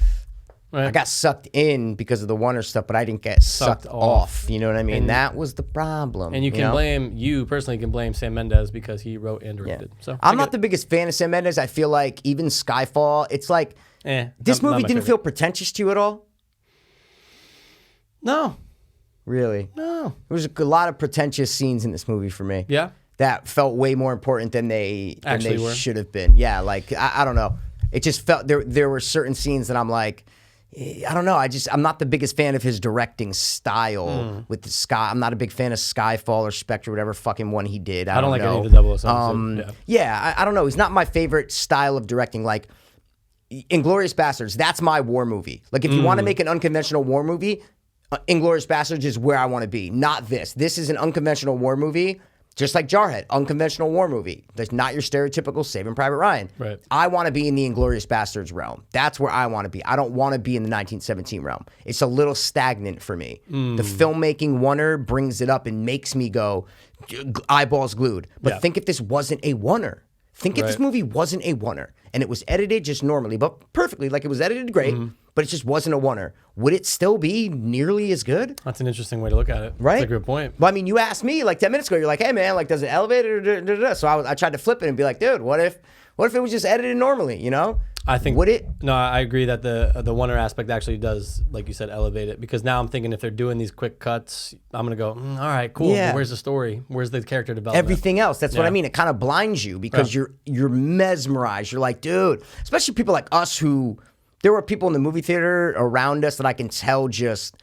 B: Right.
A: I got sucked in because of the Warner stuff, but I didn't get sucked off. You know what I mean? And that was the problem.
B: And you can blame, you personally can blame Sam Mendes because he wrote and directed. So
A: I'm not the biggest fan of Sam Mendes. I feel like even Skyfall, it's like, this movie didn't feel pretentious to you at all?
B: No.
A: Really?
B: No.
A: There was a lot of pretentious scenes in this movie for me.
B: Yeah?
A: That felt way more important than they
B: Actually
A: should have been. Yeah, like, I don't know. It just felt, there were certain scenes that I'm like, I don't know. I'm not the biggest fan of his directing style with the Sky. I'm not a big fan of Skyfall or Spectre, whatever fucking one he did. I don't
B: like
A: know.
B: any of the 007s.
A: I don't know. He's not my favorite style of directing. Like, Inglourious Bastards, that's my war movie. Like, if you want to make an unconventional war movie, Inglourious Bastards is where I want to be. Not this. This is an unconventional war movie. Just like Jarhead, unconventional war movie. That's not your stereotypical Saving Private Ryan.
B: Right.
A: I want to be in the Inglourious Bastards realm. That's where I want to be. I don't want to be in the 1917 realm. It's a little stagnant for me. The filmmaking wonder brings it up and makes me go, eyeballs glued. But think if this wasn't a oneer. Think if this movie wasn't a oneer and it was edited just normally, but perfectly, like it was edited great, but it just wasn't a oneer. Would it still be nearly as good?
B: That's an interesting way to look at it.
A: Right?
B: That's a good point.
A: Well, I mean, you asked me like 10 minutes ago, you're like, hey man, like does it elevate it? So I tried to flip it and be like, dude, what if it was just edited normally, you know?
B: I think
A: would it?
B: No, I agree that the oneer aspect actually does, like you said, elevate it. Because now I'm thinking if they're doing these quick cuts, I'm gonna go, all right, cool.
A: Yeah.
B: But where's the story? Where's the character development?
A: Everything else. That's what I mean. It kind of blinds you because you're mesmerized. You're like, dude, especially people like us who, there were people in the movie theater around us that I can tell just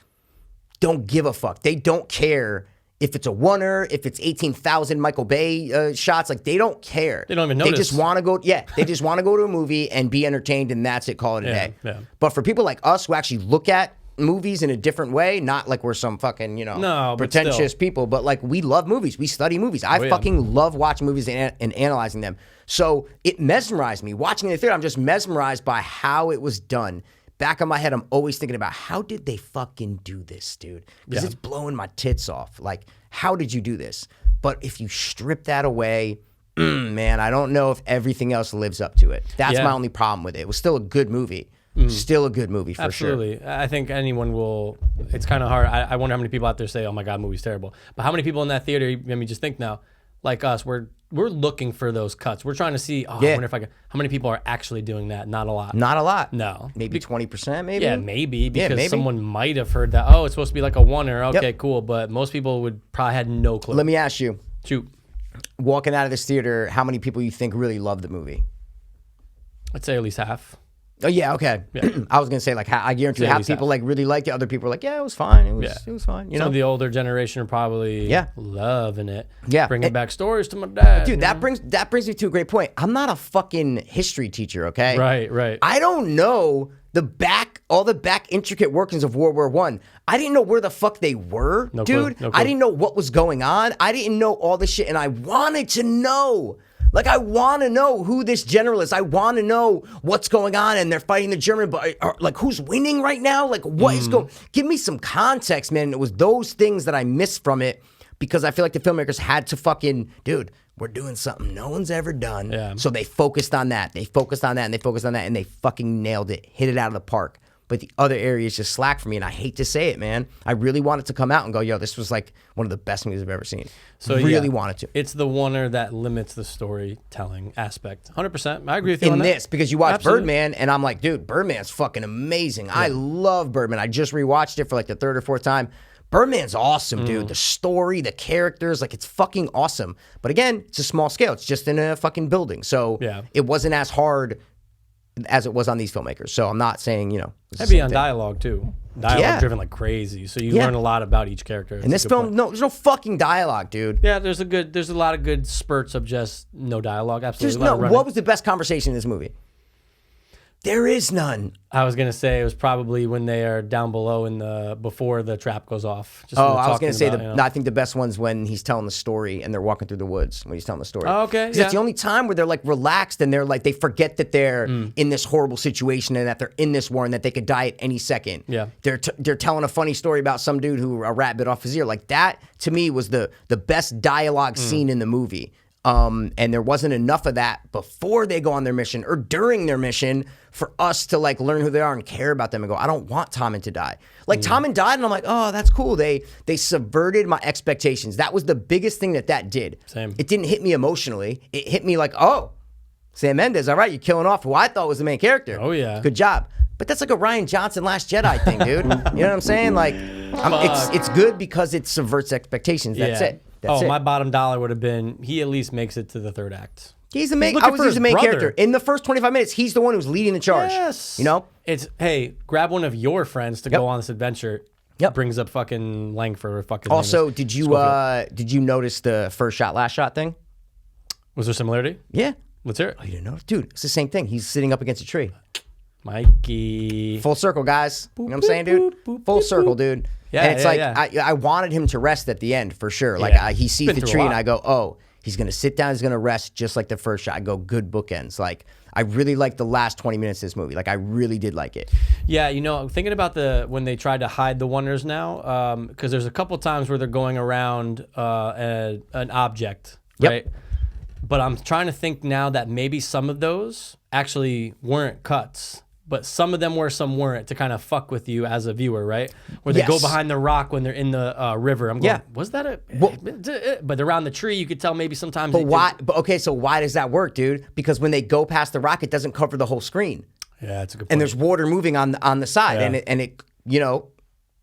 A: don't give a fuck. They don't care if it's a oneer, if it's 18,000 Michael Bay shots, like they don't care.
B: They don't even notice.
A: They just want to go, they just want to go to a movie and be entertained and that's it, call it a day.
B: Yeah.
A: But for people like us who actually look at movies in a different way, not like we're some fucking, pretentious people, but like we love movies. We study movies. I fucking love watching movies and analyzing them. So it mesmerized me. Watching it in the theater, I'm just mesmerized by how it was done. Back of my head, I'm always thinking about how did they fucking do this, dude? Because it's blowing my tits off. Like, how did you do this? But if you strip that away, man, I don't know if everything else lives up to it. That's my only problem with it. It was still a good movie. Still a good movie for sure.
B: Absolutely. I think anyone will, it's kind of hard. I wonder how many people out there say, oh my God, movie's terrible. But how many people in that theater, let me just think now, like us, we're looking for those cuts. We're trying to see, I wonder if I can, how many people are actually doing that? Not a lot.
A: Not a lot.
B: No.
A: Maybe 20%, maybe?
B: Yeah, maybe, because someone might have heard that, it's supposed to be like a oneer. Okay, cool. But most people would probably had no clue.
A: Let me ask you.
B: Shoot.
A: Walking out of this theater, how many people you think really love the movie?
B: I'd say at least half.
A: Oh yeah, okay. Yeah. I was gonna say like I guarantee half people like really liked it. Other people were like, yeah, it was fine. It was fine.
B: Some of the older generation are probably loving it.
A: Yeah,
B: bringing back stories to my dad.
A: Dude, that brings me to a great point. I'm not a fucking history teacher, okay?
B: Right.
A: I don't know all the back intricate workings of World War I. I didn't know where the fuck they were, dude.
B: No clue.
A: I didn't know what was going on. I didn't know all this shit, and I wanted to know. Like, I want to know who this general is. I want to know what's going on, and they're fighting the German, but like, who's winning right now? Like, what is going? Give me some context, man. It was those things that I missed from it because I feel like the filmmakers had to fucking, dude, we're doing something no one's ever done.
B: Yeah.
A: So they focused on that. They focused on that, and they focused on that, and they fucking nailed it, hit it out of the park. But the other areas just slack for me, and I hate to say it, man. I really wanted to come out and go, yo, this was like one of the best movies I've ever seen. So really wanted to.
B: It's the oneer that limits the storytelling aspect. 100%. I agree with you on that.
A: In this, because you watch Birdman, and I'm like, dude, Birdman's fucking amazing. Yeah. I love Birdman. I just rewatched it for like the third or fourth time. Birdman's awesome, dude. The story, the characters, like it's fucking awesome. But again, it's a small scale. It's just in a fucking building. So it wasn't as hard as it was on these filmmakers. So I'm not saying,
B: heavy on dialogue too. Dialogue driven like crazy. So you learn a lot about each character.
A: In this film, there's no fucking dialogue, dude.
B: Yeah, there's a lot of good spurts of just no dialogue. Absolutely.
A: What was the best conversation in this movie? There is none.
B: I was gonna say it was probably when they are down below before the trap goes off.
A: I was gonna say I think the best one's when he's telling the story and they're walking through the woods when he's telling the story.
B: Oh, okay.
A: Because it's the only time where they're like relaxed and they're like they forget that they're in this horrible situation and that they're in this war and that they could die at any second.
B: Yeah.
A: They're telling a funny story about some dude who a rat bit off his ear. Like that to me was the best dialogue scene in the movie. And there wasn't enough of that before they go on their mission or during their mission for us to like learn who they are and care about them and go, I don't want Tommen to die. Like Tommen died and I'm like, oh, that's cool. They subverted my expectations. That was the biggest thing that did.
B: Same.
A: It didn't hit me emotionally. It hit me like, oh, Sam Mendes, all right, you're killing off who I thought was the main character.
B: Oh, yeah.
A: Good job. But that's like a Rian Johnson Last Jedi thing, dude. You know what I'm saying? Like, it's good because it subverts expectations. That's it. That's it.
B: My bottom dollar would have been he at least makes it to the third act.
A: He's the main. I was the main character in the first 25 minutes. He's the one who's leading the charge.
B: Yes,
A: you know.
B: It's hey, grab one of your friends to go on this adventure. Yep, brings up fucking Langford or fucking.
A: Also, did you notice the first shot, last shot thing?
B: Was there similarity?
A: Yeah.
B: Let's hear it.
A: Oh, you didn't know, dude? It's the same thing. He's sitting up against a tree.
B: Mikey.
A: Full circle, guys. You know what I'm saying, dude? Full circle, dude. Yeah, and it's I wanted him to rest at the end for sure. Like he sees the tree and I go, oh, he's gonna sit down, he's gonna rest just like the first shot. I go, good bookends. Like I really liked the last 20 minutes of this movie. Like I really did like it.
B: Yeah, you know, thinking about when they tried to hide the wonders now, because there's a couple times where they're going around an object, right? But I'm trying to think now that maybe some of those actually weren't cuts. But some of them were, some weren't, to kind of fuck with you as a viewer, right? Where they go behind the rock when they're in the river. I'm going, was that a... But around the tree, you could tell maybe sometimes...
A: But why? But okay, so why does that work, dude? Because when they go past the rock, it doesn't cover the whole screen.
B: Yeah, that's a good point.
A: And there's water moving on the side. Yeah. And it you know,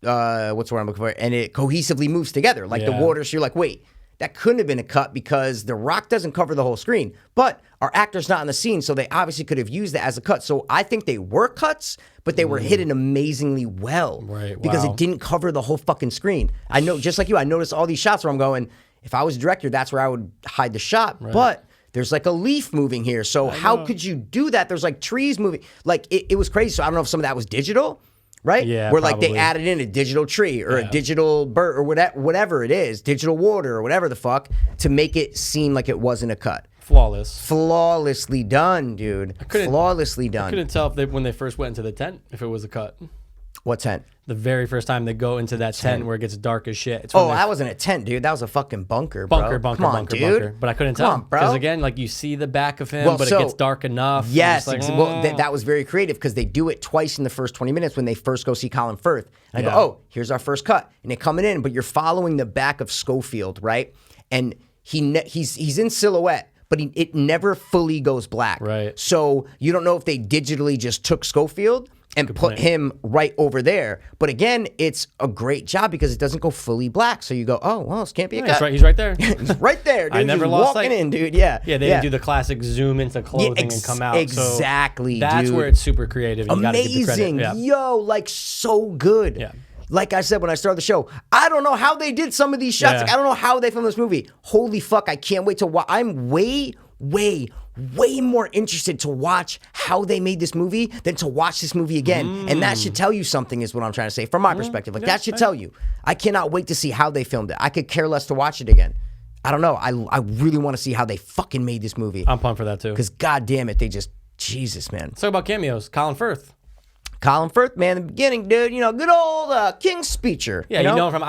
A: what's the word I'm looking for? And it cohesively moves together. Like the water, so you're like, wait, that couldn't have been a cut because the rock doesn't cover the whole screen. But our actor's not in the scene, so they obviously could have used that as a cut. So I think they were cuts, but they were hidden amazingly well.
B: Right,
A: because it didn't cover the whole fucking screen. I know, just like you, I noticed all these shots where I'm going, if I was a director, that's where I would hide the shot. Right. But there's like a leaf moving here. So how could you do that? There's like trees moving. Like it was crazy. So I don't know if some of that was digital. Right?
B: Yeah,
A: where like they added in a digital tree or a digital bird or whatever it is, digital water or whatever the fuck, to make it seem like it wasn't a cut. Flawlessly done, dude. Flawlessly done.
B: I couldn't tell if when they first went into the tent, if it was a cut.
A: What tent?
B: The very first time they go into that tent where it gets dark as shit.
A: That wasn't a tent, dude. That was a fucking bunker, bro.
B: Bunker. But I couldn't tell. Because again, like you see the back of him, but it gets dark enough.
A: Yes. That was very creative because they do it twice in the first 20 minutes when they first go see Colin Firth. And I go, oh, here's our first cut. And they're coming in, but you're following the back of Schofield, right? And he's in silhouette, but it never fully goes black.
B: Right.
A: So you don't know if they digitally just took Schofield and put him right over there. But again, it's a great job because it doesn't go fully black. So you go, oh, well, this can't be a cut.
B: He's right there.
A: He's right there, dude.
B: I never
A: He's
B: lost
A: walking
B: sight.
A: In, dude. Yeah.
B: Yeah, they didn't do the classic zoom into clothing and come out.
A: Exactly,
B: that's
A: dude.
B: Where it's super creative. You
A: amazing. Yo, like so good.
B: Yeah.
A: Like I said when I started the show, I don't know how they did some of these shots.
B: Yeah.
A: Like, I don't know how they filmed this movie. Holy fuck, I can't wait to watch. I'm way more interested to watch how they made this movie than to watch this movie again. And that should tell you something is what I'm trying to say from my perspective. Like that should tell you. I cannot wait to see how they filmed it. I could care less to watch it again. I don't know. I really want to see how they fucking made this movie.
B: I'm pumped for that too.
A: Because goddamn it, Jesus, man.
B: Let's talk about cameos. Colin Firth,
A: man, in the beginning, dude. You know, good old King Speecher.
B: Yeah, you know him from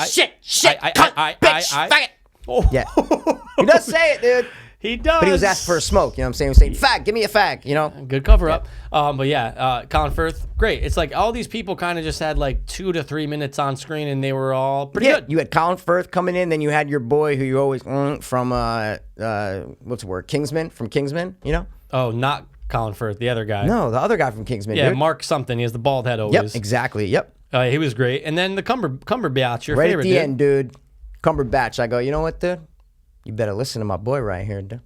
A: shit, cunt, bitch, faggot.
B: Oh.
A: Yeah, he does say it, dude.
B: He does.
A: But he was asked for a smoke. You know what I'm saying? He was saying, "Fag, give me a fag." You know,
B: good cover up. But yeah, Colin Firth, great. It's like all these people kind of just had like 2 to 3 minutes on screen, and they were all pretty good.
A: You had Colin Firth coming in, then you had your boy who you always from what's the word? Kingsman from Kingsman. You know?
B: Oh, not Colin Firth, the other guy.
A: No, the other guy from Kingsman.
B: Yeah,
A: dude.
B: Mark something. He has the bald head always.
A: Yep, exactly. Yep.
B: He was great. And then the Cumberbatch, your
A: right
B: favorite,
A: at the end, dude. Cumberbatch. I go, you know what, dude? You better listen to my boy right here, dude.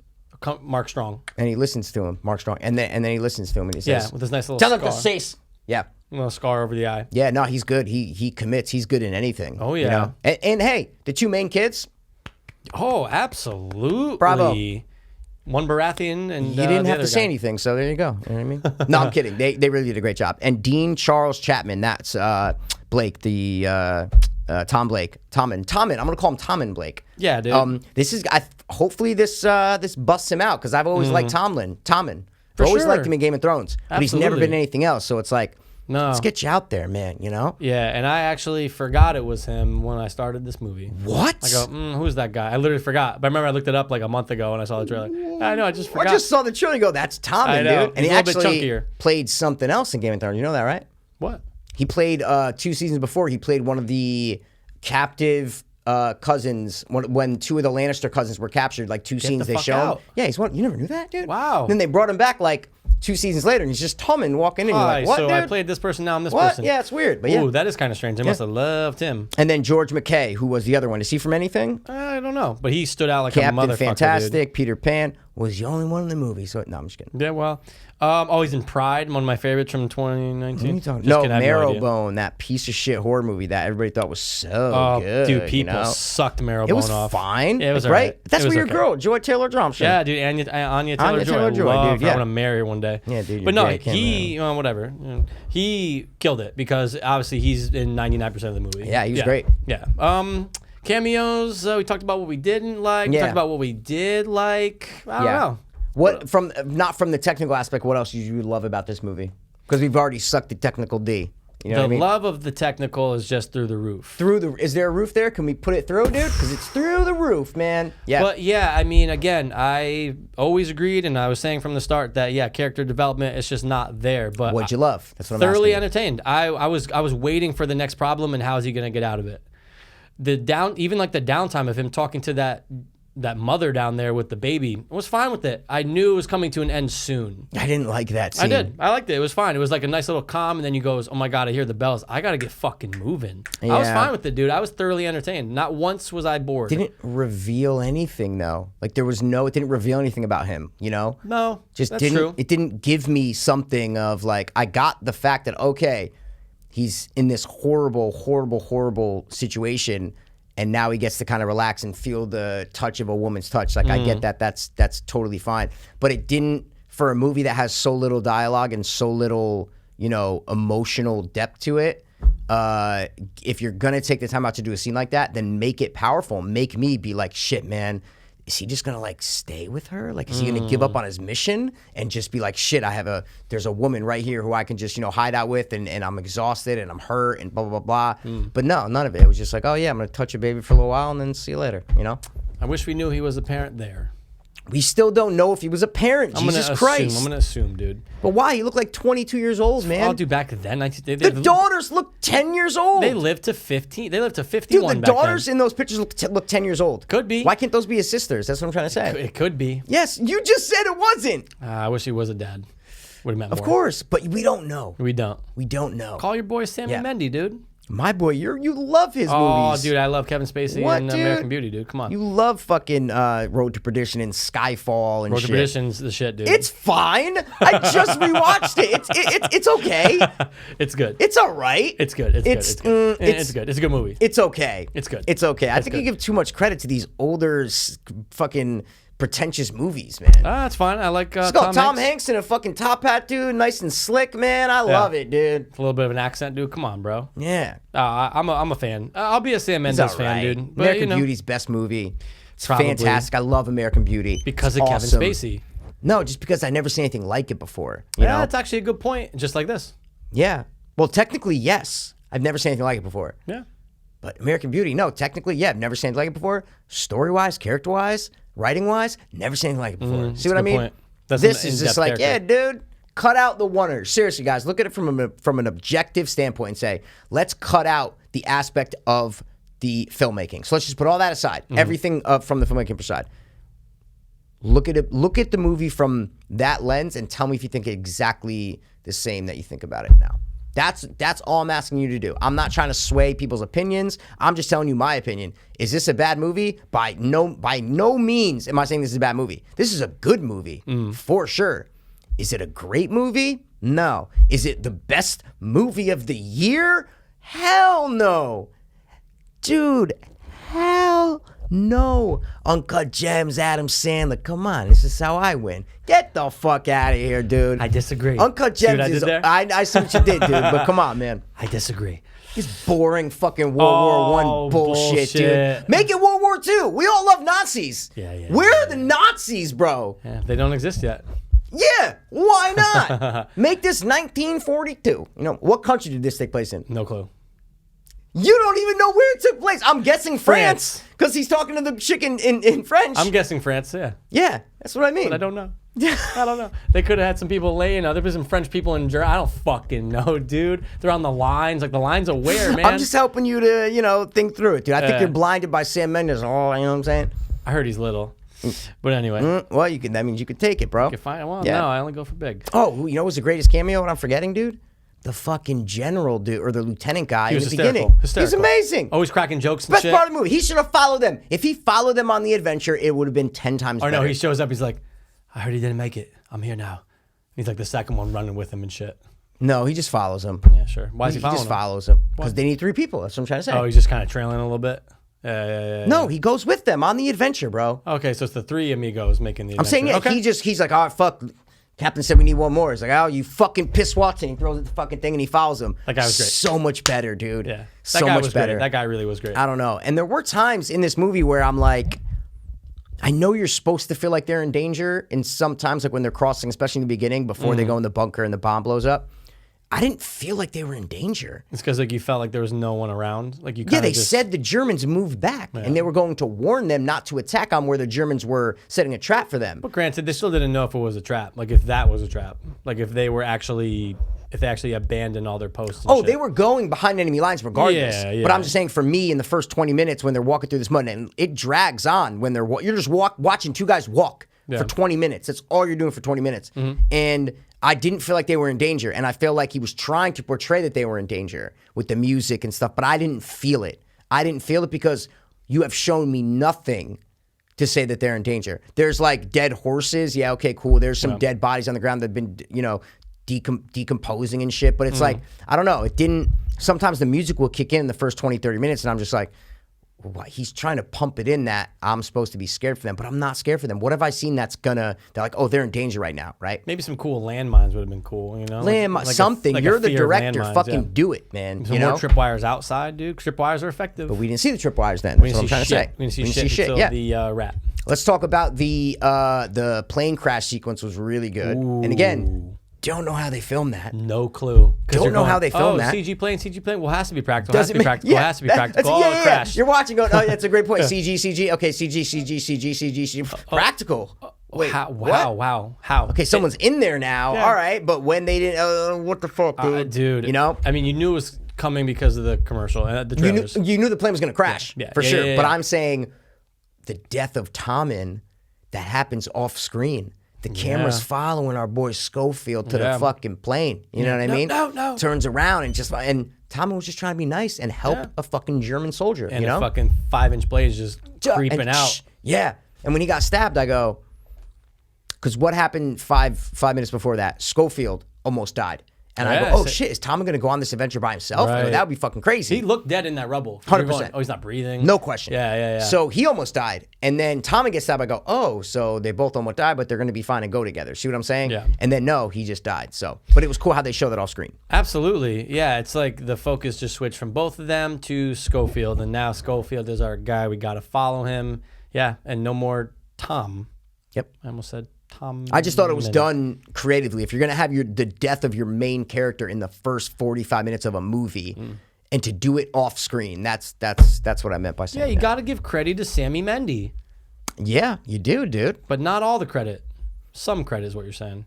B: Mark Strong.
A: And he listens to him, Mark Strong. And then he listens to him and he says,
B: yeah, with his nice little
A: tell
B: scar.
A: him to yeah.
B: A little scar over the eye.
A: Yeah, no, he's good. He commits. He's good in anything.
B: Oh, yeah.
A: You know? And hey, the 2 main kids.
B: Oh, absolutely.
A: Bravo.
B: One Baratheon and
A: you didn't have to
B: say
A: anything, so there you go. You know what I mean? No, I'm kidding. They really did a great job. And Dean Charles Chapman, that's Blake, the Tom Blake. Tommen. I'm gonna call him Tommen Blake.
B: Yeah, dude.
A: This is hopefully this busts him out because I've always liked Tommen. I've always liked him in Game of Thrones, but he's never been anything else. So it's like
B: No.
A: Let's get you out there, man, you know?
B: Yeah, and I actually forgot it was him when I started this movie.
A: What?
B: I go, who's that guy? I literally forgot. But I remember I looked it up like a month ago and I saw the trailer. I know, I just forgot.
A: I just saw the trailer and go, that's Tommen,
B: I know.
A: dude. And
B: He's
A: he
B: a little bit
A: actually
B: chunkier.
A: played something else in Game of Thrones. You know that, right?
B: What?
A: He played 2 seasons before. He played one of the captive cousins when 2 of the Lannister cousins were captured. Like 2 scenes
B: the
A: they
B: fuck
A: showed.
B: out.
A: Yeah, he's one. You never knew that, dude?
B: Wow.
A: Then they brought him back like 2 seasons later, and he's just Tommen walking in. You're like, what,
B: so
A: dude?
B: I played this person, now I'm this
A: What?
B: person.
A: Yeah, it's weird. But yeah.
B: Ooh, that is kind of strange. They must have loved him.
A: And then George McKay, who was the other one. Is he from anything?
B: I don't know, but he stood out like a
A: Captain
B: motherfucker,
A: Fantastic,
B: dude.
A: Peter Pan was the only one in the movie. So no, I'm just kidding.
B: Yeah, well, he's in Pride, one of my favorites from 2019.
A: No,
B: idea.
A: Marrowbone, that piece of shit horror movie that everybody thought was so good.
B: Dude, people
A: you know?
B: sucked Marrowbone
A: It was
B: off.
A: fine.
B: Yeah, it was
A: like,
B: alright.
A: That's
B: It
A: what
B: was
A: your
B: okay.
A: girl, Joy Taylor-Johnson.
B: Yeah, dude, Anya Taylor-Joy.
A: Taylor-Joy,
B: I love
A: dude,
B: her.
A: yeah.
B: I want to marry her one day.
A: Yeah, dude,
B: But
A: you're
B: no,
A: gay, can't
B: he, whatever. He killed it because obviously he's in 99% of the movie.
A: Yeah, he was great.
B: Yeah. Cameos. We talked about what we didn't like. We
A: Yeah.
B: talked about what we did like. I don't know.
A: What from not from the technical aspect? What else did you love about this movie? Because we've already sucked the technical D. You know
B: The
A: what I mean?
B: love of the technical is just through the roof.
A: Is there a roof there? Can we put it through, dude? Because it's through the roof, man. Yeah.
B: But yeah, I mean, again, I always agreed, and I was saying from the start that character development is just not there. But
A: What'd you love? That's what I'm
B: thoroughly
A: asking.
B: entertained. I was waiting for the next problem and how is he going to get out of it. Even like the downtime of him talking to that mother down there with the baby, I was fine with it. I knew it was coming to an end soon.
A: I didn't like that scene.
B: I did. I liked it. It was fine. It was like a nice little calm, and then you goes, oh my God, I hear the bells. I got to get fucking moving. I was
A: Yeah.
B: fine with it, dude. I was thoroughly entertained. Not once was I bored.
A: Didn't reveal anything though. Like it didn't reveal anything about him, you know?
B: No,
A: Just
B: that's
A: didn't
B: true.
A: it didn't give me something of like I got the fact that okay, he's in this horrible, horrible, horrible situation and now he gets to kind of relax and feel the touch of a woman's touch. Like I get that that's totally fine. But it didn't for a movie that has so little dialogue and so little, emotional depth to it. If you're gonna take the time out to do a scene like that, then make it powerful. Make me be like, shit, man. Is he just gonna like stay with her? Like, is he gonna give up on his mission and just be like, shit, there's a woman right here who I can just, hide out with and I'm exhausted and I'm hurt and blah, blah, blah, blah. But no, none of it. It was just like, oh yeah, I'm gonna touch a baby for a little while and then see you later,
B: I wish we knew he was a parent there.
A: We still don't know if he was a parent. Jesus Christ.
B: I'm gonna assume, dude.
A: But why? He looked like 22 years old, man.
B: Oh, dude, back then,
A: the daughters look 10 years old.
B: They lived to 15. They lived to
A: Dude,
B: 51.
A: the
B: back
A: daughters
B: then.
A: in those pictures look 10 years old.
B: Could be.
A: Why can't those be his sisters? That's what I'm trying to say.
B: It could be.
A: Yes, you just said it wasn't.
B: I wish he was a dad. Would have meant more.
A: Of course, but we don't know.
B: We don't.
A: We don't know.
B: Call your boy Sammy Mendy, dude.
A: My boy, you love his
B: Oh,
A: movies.
B: dude, I love Kevin Spacey
A: What,
B: and
A: dude?
B: American Beauty, dude. Come on.
A: You love fucking Road to Perdition and Skyfall and
B: Road to
A: shit.
B: Perdition's the shit, dude.
A: It's fine. I just rewatched it. It's okay.
B: It's good.
A: It's all right.
B: It's good. It's good. It's good. It's good. It's a good movie.
A: It's okay.
B: It's good.
A: It's okay. I think
B: good.
A: you give too much credit to these older fucking pretentious movies, man.
B: That's fine. I like
A: It's got Tom Hanks in a fucking top hat, dude. Nice and slick, man. I love it, dude.
B: A little bit of an accent, dude. Come on, bro.
A: Yeah.
B: I'm a fan. I'll be a Sam
A: It's
B: Mendes
A: all
B: fan,
A: right.
B: dude. But,
A: American Beauty's best movie. It's
B: Probably.
A: fantastic. I love American Beauty.
B: because
A: It's
B: of
A: awesome.
B: Kevin Spacey.
A: No, just because I never seen anything like it before. You
B: Yeah,
A: know?
B: that's actually a good point. Just like this.
A: Yeah. Well, technically, yes. I've never seen anything like it before.
B: Yeah.
A: But American Beauty, no, technically, yeah, I've never seen anything like it before. Story-wise, character-wise, writing-wise, never seen anything like it before. See what I
B: a good
A: mean?
B: point. That's
A: This
B: an
A: is just
B: in-depth
A: like, yeah, dude, cut out the oneers. Seriously, guys, look at it from an objective standpoint and say, let's cut out the aspect of the filmmaking. So let's just put all that aside, everything from the filmmaking side. Look at it. Look at the movie from that lens and tell me if you think exactly the same that you think about it now. That's all I'm asking you to do. I'm not trying to sway people's opinions. I'm just telling you my opinion. Is this a bad movie? By no means am I saying this is a bad movie. This is a good movie for sure. Is it a great movie? No. Is it the best movie of the year? Hell no. Dude, hell no. Uncut Gems, Adam Sandler. Come on, this is how I win. Get the fuck out of here, dude.
B: I disagree.
A: Uncut
B: See what
A: Gems
B: I did
A: is.
B: there?
A: I see what you did, dude. But come on, man.
B: I disagree.
A: This boring fucking World War I bullshit, dude. Make it World War II. We all love Nazis.
B: Yeah.
A: Where are the Nazis, bro?
B: Yeah, they don't exist yet.
A: Yeah, why not? Make this 1942. You know, what country did this take place in?
B: No clue.
A: You don't even know where it took place. I'm guessing France. Because he's talking to the chick in French.
B: I'm guessing France, yeah.
A: Yeah, that's what I mean.
B: But I don't know. I don't know. They could have had some people laying. There was some French people in Germany. I don't fucking know, dude. They're on the lines. Like, the lines are where, man?
A: I'm just helping you to, you know, think through it, dude. I think you're blinded by Sam Mendes. Oh, you know what I'm saying?
B: I heard he's little. But anyway.
A: Well, that means you could take it, bro.
B: You can find, well, no, I only go for big.
A: Oh, you know what's the greatest cameo? What I'm forgetting, dude? The fucking general dude, or the lieutenant guy in the beginning. He's amazing.
B: Always cracking jokes and
A: Best
B: shit.
A: part of the movie. He should have followed them. If he followed them on the adventure, it would have been 10 times better.
B: Or no, he shows up. He's like, I heard he didn't make it. I'm here now. He's like the second one running with him and shit.
A: No, he just follows him.
B: Yeah, sure. Why is he following him?
A: He just follows him. Because they need 3 people. That's what I'm trying to say.
B: Oh, he's just kind of trailing a little bit? Yeah.
A: No, he goes with them on the adventure, bro.
B: Okay, so it's the 3 amigos making the adventure.
A: I'm saying, yeah,
B: okay.
A: he's like, oh, fuck. Captain said we need one more. He's like, oh, you fucking piss Watson. He throws the fucking thing and he follows him.
B: That guy was great.
A: So much better, dude.
B: Yeah.
A: So much better.
B: Great. That guy really was great.
A: I don't know. And there were times in this movie where I'm like, I know you're supposed to feel like they're in danger. And sometimes, like when they're crossing, especially in the beginning, before they go in the bunker and the bomb blows up, I didn't feel like they were in danger.
B: It's because like you felt like there was no one around. Like you.
A: Yeah, they said the Germans moved back, and they were going to warn them not to attack on where the Germans were setting a trap for them.
B: But granted, they still didn't know if it was a trap. Like if that was a trap. Like if they actually abandoned all their posts. And shit.
A: They were going behind enemy lines regardless.
B: Yeah.
A: But I'm just saying, for me, in the first 20 minutes when they're walking through this mud, and it drags on when you're just watching 2 guys walk for 20 minutes. That's all you're doing for 20 minutes, and I didn't feel like they were in danger, and I feel like he was trying to portray that they were in danger with the music and stuff, but I didn't feel it. I didn't feel it because you have shown me nothing to say that they're in danger. There's like dead horses. Yeah, okay, cool. There's some dead bodies on the ground that have been, you know, decomposing and shit, but it's like, I don't know. It didn't, sometimes the music will kick in the first 20, 30 minutes, and I'm just like, he's trying to pump it in that I'm supposed to be scared for them, but I'm not scared for them. What have I seen they're like, oh, they're in danger right now, right?
B: Maybe some cool landmines would have been cool, you know?
A: Something. You're the director. Fucking do it, man.
B: Some more tripwires outside, dude. Tripwires are effective.
A: But we didn't see the tripwires then. That's what I'm trying to say.
B: We didn't see shit until the rat.
A: Let's talk about the plane crash sequence was really good. Ooh. And again, don't know how they filmed that.
B: No clue.
A: Don't know how they filmed that.
B: CG plane. Well, it has to be practical. Has to be practical. Has to be practical. Crash.
A: You're watching going, oh, that's a great point. CG. Okay, CG. Practical. Wait,
B: wow. How?
A: Okay, someone's in there now. Yeah. All right, but when they didn't, what the fuck, dude?
B: Dude.
A: You know?
B: I mean, you knew it was coming because of the commercial, the trailers.
A: You knew the plane was going to crash, for sure. Yeah. But I'm saying the death of Tommen, that happens off screen. The camera's following our boy Schofield to the fucking plane. You know what I mean?
B: No.
A: Turns around and Tommen was just trying to be nice and help a fucking German soldier.
B: And
A: you know?
B: the fucking 5-inch blades just creeping out.
A: Yeah. And when he got stabbed, I go, because what happened five minutes before that? Schofield almost died. And I go, oh shit, is Tommen going to go on this adventure by himself?
B: Right.
A: That would be fucking crazy.
B: He looked dead in that rubble.
A: 100%.
B: Going, oh, he's not breathing.
A: No question.
B: Yeah.
A: So he almost died. And then Tommen gets stabbed. I go, oh, so they both almost died, but they're going to be fine and go together. See what I'm saying?
B: Yeah.
A: And then no, he just died. So, but it was cool how they show that off screen.
B: Absolutely. Yeah, it's like the focus just switched from both of them to Schofield. And now Schofield is our guy. We got to follow him. Yeah, and no more Tom.
A: Yep.
B: I almost said Tom.
A: I just thought it was done creatively. If you're going to have the death of your main character in the first 45 minutes of a movie and to do it off screen, that's what I meant by saying
B: that. Yeah, you got to give credit to Sammy Mendy.
A: Yeah, you do, dude.
B: But not all the credit. Some credit is what you're saying.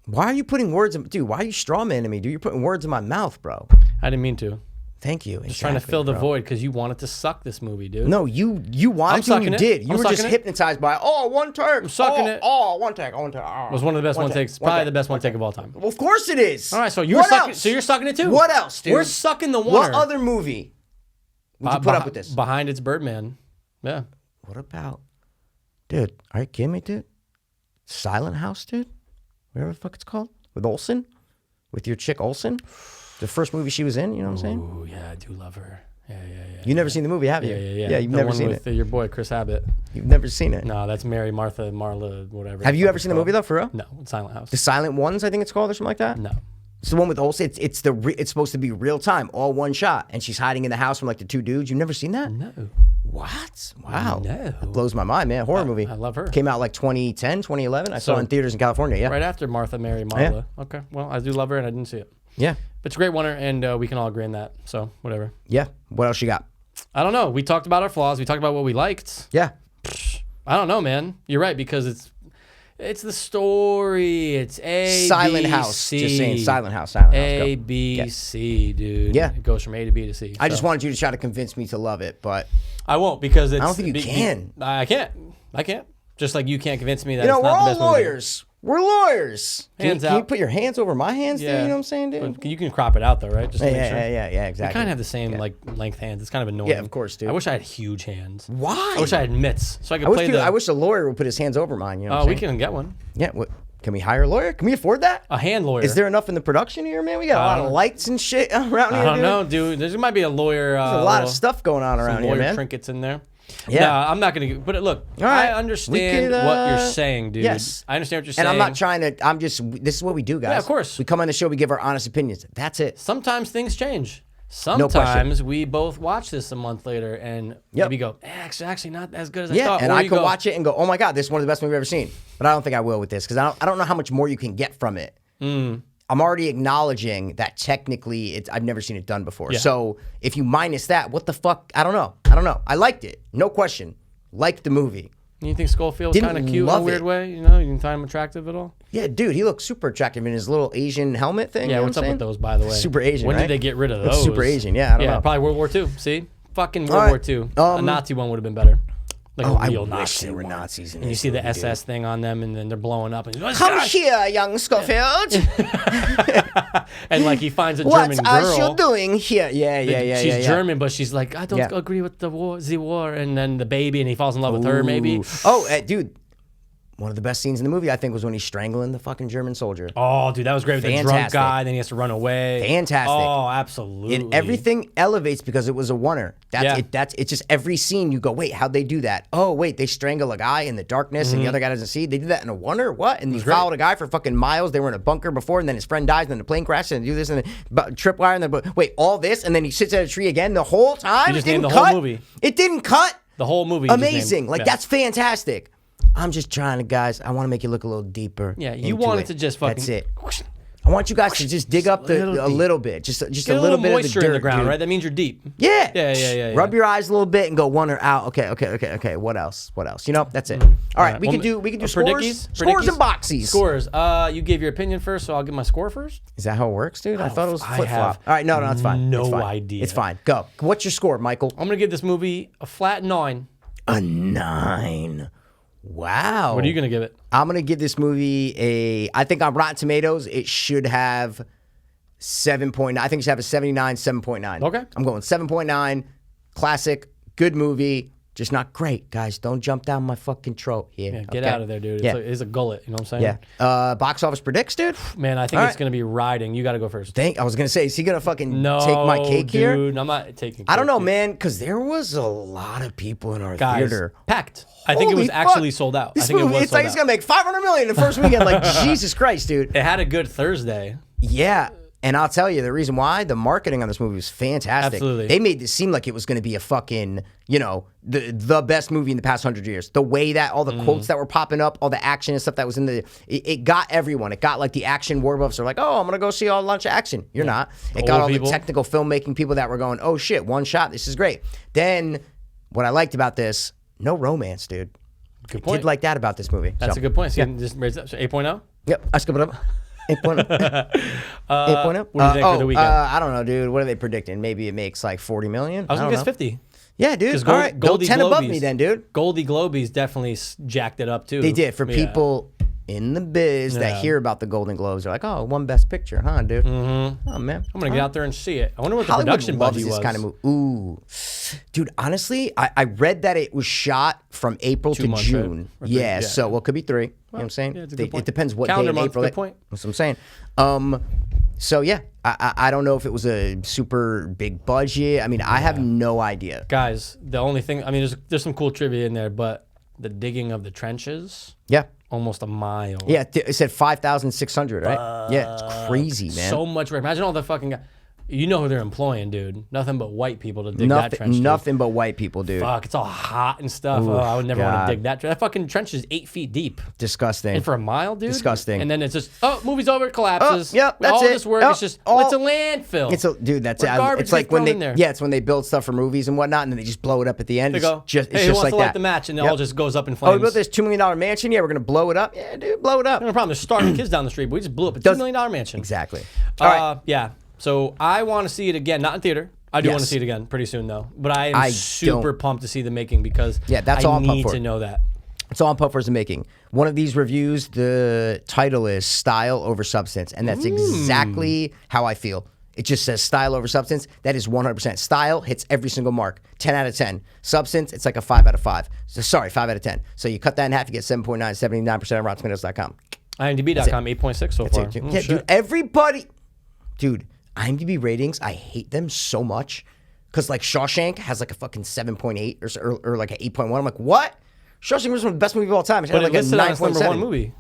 A: Why are you putting words in... Dude, why are you strawmanning me, dude? You're putting words in my mouth, bro.
B: I didn't mean to.
A: Thank you.
B: Just trying to fill the void because you wanted to suck this movie, dude.
A: No, you wanted to and you did. You were just hypnotized by, one take.
B: I'm sucking it.
A: Oh, one take. Oh.
B: It was one of the best one takes. Probably the best one take of all time.
A: Well, of course it is.
B: All right, so you're sucking. So you're sucking it too.
A: What else, dude?
B: We're sucking the water.
A: What other movie would you put up with this?
B: Behind It's Birdman. Yeah.
A: What about, dude? Are you kidding me, dude? Silent House, dude. Whatever the fuck it's called, with Olsen, with your chick Olsen. The first movie she was in, you know what I'm saying?
B: Oh, yeah, I do love her. Yeah.
A: You've never seen the movie, have you?
B: Yeah.
A: Yeah, you've never seen it.
B: Your boy, Chris Abbott.
A: You've never seen it?
B: No, that's Mary, Martha, Marla, whatever.
A: Have you ever seen the movie, though, for real?
B: No, Silent House.
A: The Silent Ones, I think it's called, or something like that?
B: No.
A: It's the one with Olsen. It's supposed to be real time, all one shot, and she's hiding in the house from like the two dudes. You've never seen that?
B: No.
A: What? Wow.
B: No.
A: That blows my mind, man. Horror movie.
B: I love her.
A: Came out like 2010, 2011. I saw it in theaters in California. Yeah.
B: Right after Martha, Mary, Martha. Yeah. Okay. Well, I do love her, and I didn't see it.
A: Yeah.
B: But it's a great winner, and we can all agree on that. So whatever.
A: Yeah. What else you got?
B: I don't know. We talked about our flaws. We talked about what we liked.
A: Yeah.
B: I don't know, man. You're right, because it's the story. It's A,
A: Silent
B: B,
A: House.
B: C.
A: Just saying, Silent House. Silent House.
B: A, B, C, dude.
A: Yeah.
B: It goes from A to B to C.
A: I just wanted you to try to convince me to love it, but
B: I won't, because it's...
A: I don't think you can.
B: I can't. Just like you can't convince me that
A: you know,
B: it's
A: we're
B: not the
A: all
B: best movie.
A: lawyers. We're lawyers. Can you
B: out.
A: put your hands over my hands there? You know what I'm saying, dude?
B: But you can crop it out, though, right? Just to make sure.
A: Yeah,
B: We
A: exactly.
B: kind of have the same like length hands. It's kind of annoying.
A: Yeah, of course, dude.
B: I wish I had huge hands.
A: Why?
B: I wish I had mitts so I could
A: I
B: play
A: wish a lawyer would put his hands over mine. You know what I'm
B: we
A: saying?
B: can get one.
A: Yeah, can we hire a lawyer? Can we afford that?
B: A hand lawyer.
A: Is there enough in the production here, man? We got a lot of lights and shit around here.
B: I don't
A: dude.
B: know, dude. There might be a lawyer.
A: There's a lot of stuff going on around here,
B: lawyer
A: man.
B: trinkets in there.
A: Yeah.
B: No, I'm not gonna. But look,
A: right.
B: I understand what you're saying, dude.
A: Yes.
B: I understand what you're saying.
A: And I'm not trying to. This is what we do, guys.
B: Yeah, of course.
A: We come on the show, we give our honest opinions. That's it.
B: Sometimes things change.
A: No
B: Sometimes we both watch this a month later and maybe go, actually not as good as I thought.
A: And
B: Or
A: I
B: you
A: could
B: go,
A: watch it and go, oh my God, this is one of the best movies I've ever seen. But I don't think I will with this because I don't know how much more you can get from it. I'm already acknowledging that technically I've never seen it done before.
B: Yeah.
A: So if you minus that, what the fuck? I don't know. I liked it. No question. Liked the movie.
B: You think Schofield's
A: Didn't
B: kind of cute in a
A: love
B: weird
A: it.
B: way? You know, you didn't find him attractive at all?
A: Yeah, dude, he looked super attractive in his little Asian helmet thing.
B: Yeah,
A: you know
B: what's
A: what
B: up
A: I'm
B: with
A: saying?
B: those, by the way?
A: Super Asian,
B: When
A: right?
B: did they get rid of
A: Looks
B: those?
A: super Asian, yeah, I don't know.
B: Probably World War II. See? Fucking
A: All
B: World
A: right.
B: War II. A Nazi one would have been better. Like a real
A: I wish
B: Nazi
A: there were
B: one.
A: Nazis in
B: And you
A: this
B: see the
A: movie,
B: SS thing on them, and then they're blowing up. And he's
A: Come here, young Schofield.
B: and like he finds a
A: What
B: German
A: are
B: girl.
A: you doing here? Yeah.
B: She's German, but she's like, I don't agree with the war. And then the baby, and he falls in love with her, maybe.
A: Oh, dude. One of the best scenes in the movie, I think, was when he's strangling the fucking German soldier.
B: Oh, dude, that was great with the drunk
A: Fantastic.
B: guy. Then he has to run away.
A: Fantastic.
B: Oh, absolutely.
A: And everything elevates because it was a oneer. It's just every scene you go, wait, how'd they do that? Oh, wait, they strangle a guy in the darkness and the other guy doesn't see. They did that in a oneer? What? And he followed a guy for fucking miles. They were in a bunker before, and then his friend dies, and then the plane crashes, and they do this, and then tripwire, and then wait, all this, and then he sits at a tree again the whole time.
B: You just
A: it didn't
B: named the
A: cut.
B: whole movie.
A: It didn't cut.
B: The whole movie. You just
A: Amazing.
B: named.
A: That's fantastic. I'm just trying to, guys. I want to make you look a little deeper.
B: Yeah, you
A: into
B: wanted
A: it.
B: to just fucking.
A: That's it. I want you guys to just dig up a little bit, just a
B: Get
A: little bit
B: moisture
A: of the dirt,
B: in the ground,
A: dude.
B: right? That means you're deep.
A: Yeah.
B: Yeah.
A: Rub your eyes a little bit and go one or out. Okay. What else? You know, that's it. All right, we can do scores and boxies.
B: Scores. You gave your opinion first, so I'll give my score first.
A: Is that how it works, dude? I thought it was
B: I
A: flip
B: have
A: flop. All right, no, it's fine.
B: no
A: It's fine.
B: idea.
A: It's fine. Go. What's your score, Michael?
B: I'm gonna give this movie a flat 9.
A: A 9. Wow.
B: What are you gonna give it?
A: I'm going to give this movie I think on Rotten Tomatoes, it should have 7.9. I think it should have a 79, 7.9.
B: Okay.
A: I'm going 7.9. Classic. Good movie. Just not great, guys. Don't jump down my fucking throat here.
B: Yeah, get out of there, dude. It's a gullet. You know what I'm saying?
A: Yeah. Box office predicts, dude?
B: Man, I think it's gonna be riding. You got to go first.
A: I was going to say, is he going to fucking
B: No,
A: take my cake
B: dude,
A: here?
B: I'm not taking.
A: I don't know,
B: cake.
A: man, because there was a lot of people in our
B: Guys,
A: theater.
B: packed. I think it was
A: Holy
B: actually
A: fuck.
B: sold out.
A: This
B: I think
A: movie,
B: it was
A: it's
B: sold
A: like
B: out.
A: it's gonna make $500 million the first weekend. Like Jesus Christ, dude.
B: It had a good Thursday.
A: Yeah, and I'll tell you the reason why. The marketing on this movie was fantastic.
B: Absolutely.
A: They made this seem like it was going to be a fucking, the best movie in the past 100 years. The way that all the quotes that were popping up, all the action and stuff that was in it got everyone. It got like the action war buffs are like, oh, I'm gonna go see a lunch of action. You're not. It got all the technical filmmaking people that were going, oh shit, one shot, this is great. Then what I liked about this, no romance, dude.
B: Good point.
A: I did like that about this movie.
B: That's a good point. So you can just raise it up. So 8.0?
A: Yep, I skip it up. 8.0. 8.0.
B: What do you think for the weekend?
A: I don't know, dude. What are they predicting? Maybe it makes like 40 million.
B: I was
A: don't
B: gonna guess
A: know.
B: 50.
A: Yeah, dude.
B: Because
A: All right, go 10 above me then, dude.
B: Goldie Globies definitely jacked it up too.
A: They did. For people in the biz that hear about the Golden Globes, they're like, oh, won Best Picture, huh, dude? Mm-hmm. Oh, man.
B: I'm going to get out there and see it. I wonder what the
A: Hollywood
B: production
A: loves
B: budget
A: this
B: was.
A: kind of movie. Ooh. Dude, honestly, I read that it was shot from April to
B: months,
A: June.
B: right?
A: Yeah, so well, it could be 3. You know what I'm saying?
B: Yeah, it's a good point.
A: It depends what
B: Calendar
A: day in
B: month,
A: April.
B: good point.
A: That's what I'm saying. So, yeah, I don't know if it was a super big budget. I mean, I have no idea.
B: Guys, the only thing, I mean, there's some cool trivia in there, but the digging of the trenches,
A: Yeah.
B: almost a mile.
A: Yeah, it said 5,600, right? Yeah, it's crazy, man.
B: So much work. Imagine all the fucking guys. You know who they're employing, dude. Nothing but white people to dig that trench.
A: Nothing but white people, dude.
B: Fuck, it's all hot and stuff.
A: Oof,
B: oh, I would never want
A: God.
B: to dig that. That fucking trench is 8 feet deep.
A: Disgusting.
B: And for a mile, dude?
A: Disgusting.
B: And then it's just, movie's over, it collapses.
A: Yep, that's
B: all
A: it.
B: this work,
A: Oh,
B: it's just, it's a landfill.
A: Dude, that's
B: Where
A: it.
B: garbage
A: It's like
B: gets
A: when
B: thrown
A: they,
B: in there.
A: it's when they build stuff for movies and whatnot, and then they just blow it up at the end.
B: They go,
A: It's just
B: who
A: like
B: wants to
A: that.
B: light the match? And it
A: Yep.
B: all just goes up in
A: Oh,
B: flames.
A: we built this $2 million mansion. Yeah, we're gonna blow it up. Yeah, dude, blow it up.
B: No problem. There's starving kids down the street, but we just blew up a $2 million mansion.
A: Exactly. All right.
B: Yeah. So I want to see it again, not in theater. I do
A: Yes.
B: want to see it again pretty soon, though. But I am
A: I
B: super
A: don't-
B: pumped to see the making because
A: that's all
B: I
A: I'm pumped
B: need
A: for.
B: to know that.
A: That's all I'm pumped for is the making. One of these reviews, the title is Style Over Substance, and that's exactly how I feel. It just says style over substance. That is 100%. Style hits every single mark. 10 out of 10. Substance, it's like a 5 out of 5. So, sorry, 5 out of 10. So you cut that in half, you get 7.9, 79% on RottenTomatoes.com.
B: IMDb.com, 8.6 so far.
A: Dude.
B: Oh,
A: Yeah,
B: shit.
A: dude, everybody. Dude, IMDb ratings, I hate them so much. Because, like, Shawshank has, like, a fucking 7.8 or like an 8.1. I'm like, what? Shawshank was one of the best movies of all time. It had,
B: But
A: like,
B: it listed
A: a
B: as number
A: 9.7.
B: one movie.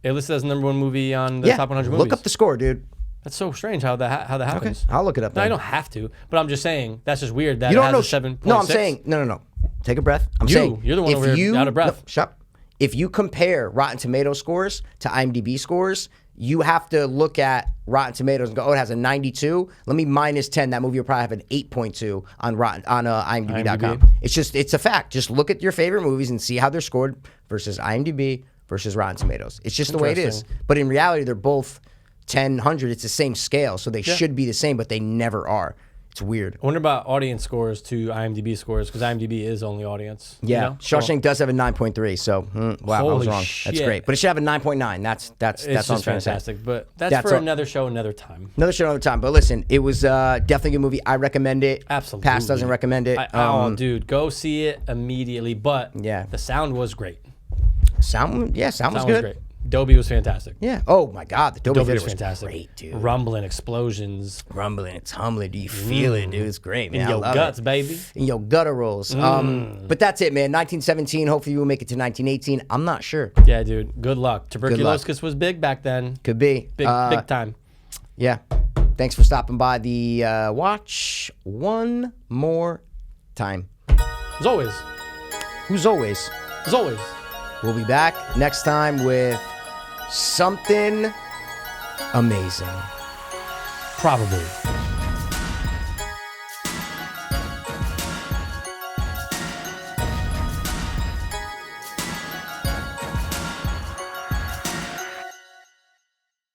B: It listed as number one movie on the top 100 movies.
A: Look up the score, dude.
B: That's so strange how that happens.
A: I'll look it up
B: No,
A: then.
B: I don't have to, but I'm just saying that's just weird that
A: You
B: it
A: don't
B: has
A: know.
B: a 7.6.
A: No, I'm saying no. Take a breath. I'm saying
B: you're the one
A: if
B: over here out of breath.
A: No, shut up. If you compare Rotten Tomato scores to IMDb scores, you have to look at Rotten Tomatoes and go, oh, it has a 92. Let me minus 10. That movie will probably have an 8.2 on IMDb.com.
B: IMDb.
A: It's a fact. Just look at your favorite movies and see how they're scored versus IMDb versus Rotten Tomatoes. It's just the way it is.
B: Interesting.
A: But in reality, they're both 10, 100. It's the same scale, so they should be the same, but they never are. It's weird.
B: I wonder about audience scores to IMDb scores because IMDb is only audience.
A: Yeah,
B: you know?
A: Shawshank does have a 9.3, so wow, I was
B: Holy
A: wrong. That's
B: shit.
A: great, but it should have a 9.9. That's
B: It's
A: all I'm
B: just
A: trying to say.
B: fantastic, but that's for another show, another time.
A: Another show, another time. But listen, it was definitely a good movie. I recommend it.
B: Absolutely.
A: Pass doesn't recommend it.
B: Dude, go see it immediately. But the sound was great.
A: Sound was
B: Sound was
A: good.
B: great. Dolby was fantastic.
A: Yeah. Oh my God, the Dolby
B: Dolby
A: Theater
B: was
A: was
B: fantastic.
A: great, dude.
B: Rumbling, explosions.
A: Rumbling, it's humbling. Do you feel it, dude? It's great, man.
B: In
A: I
B: your
A: love
B: guts,
A: it.
B: baby.
A: In your gutter rolls. But that's it, man. 1917. Hopefully, we'll make it to 1918. I'm not sure.
B: Yeah, dude. Good luck. Tuberculosis was big back then.
A: Could be
B: Big time.
A: Yeah. Thanks for stopping by the watch one more time.
B: As always.
A: Who's always?
B: As always.
A: We'll be back next time with something amazing.
B: Probably.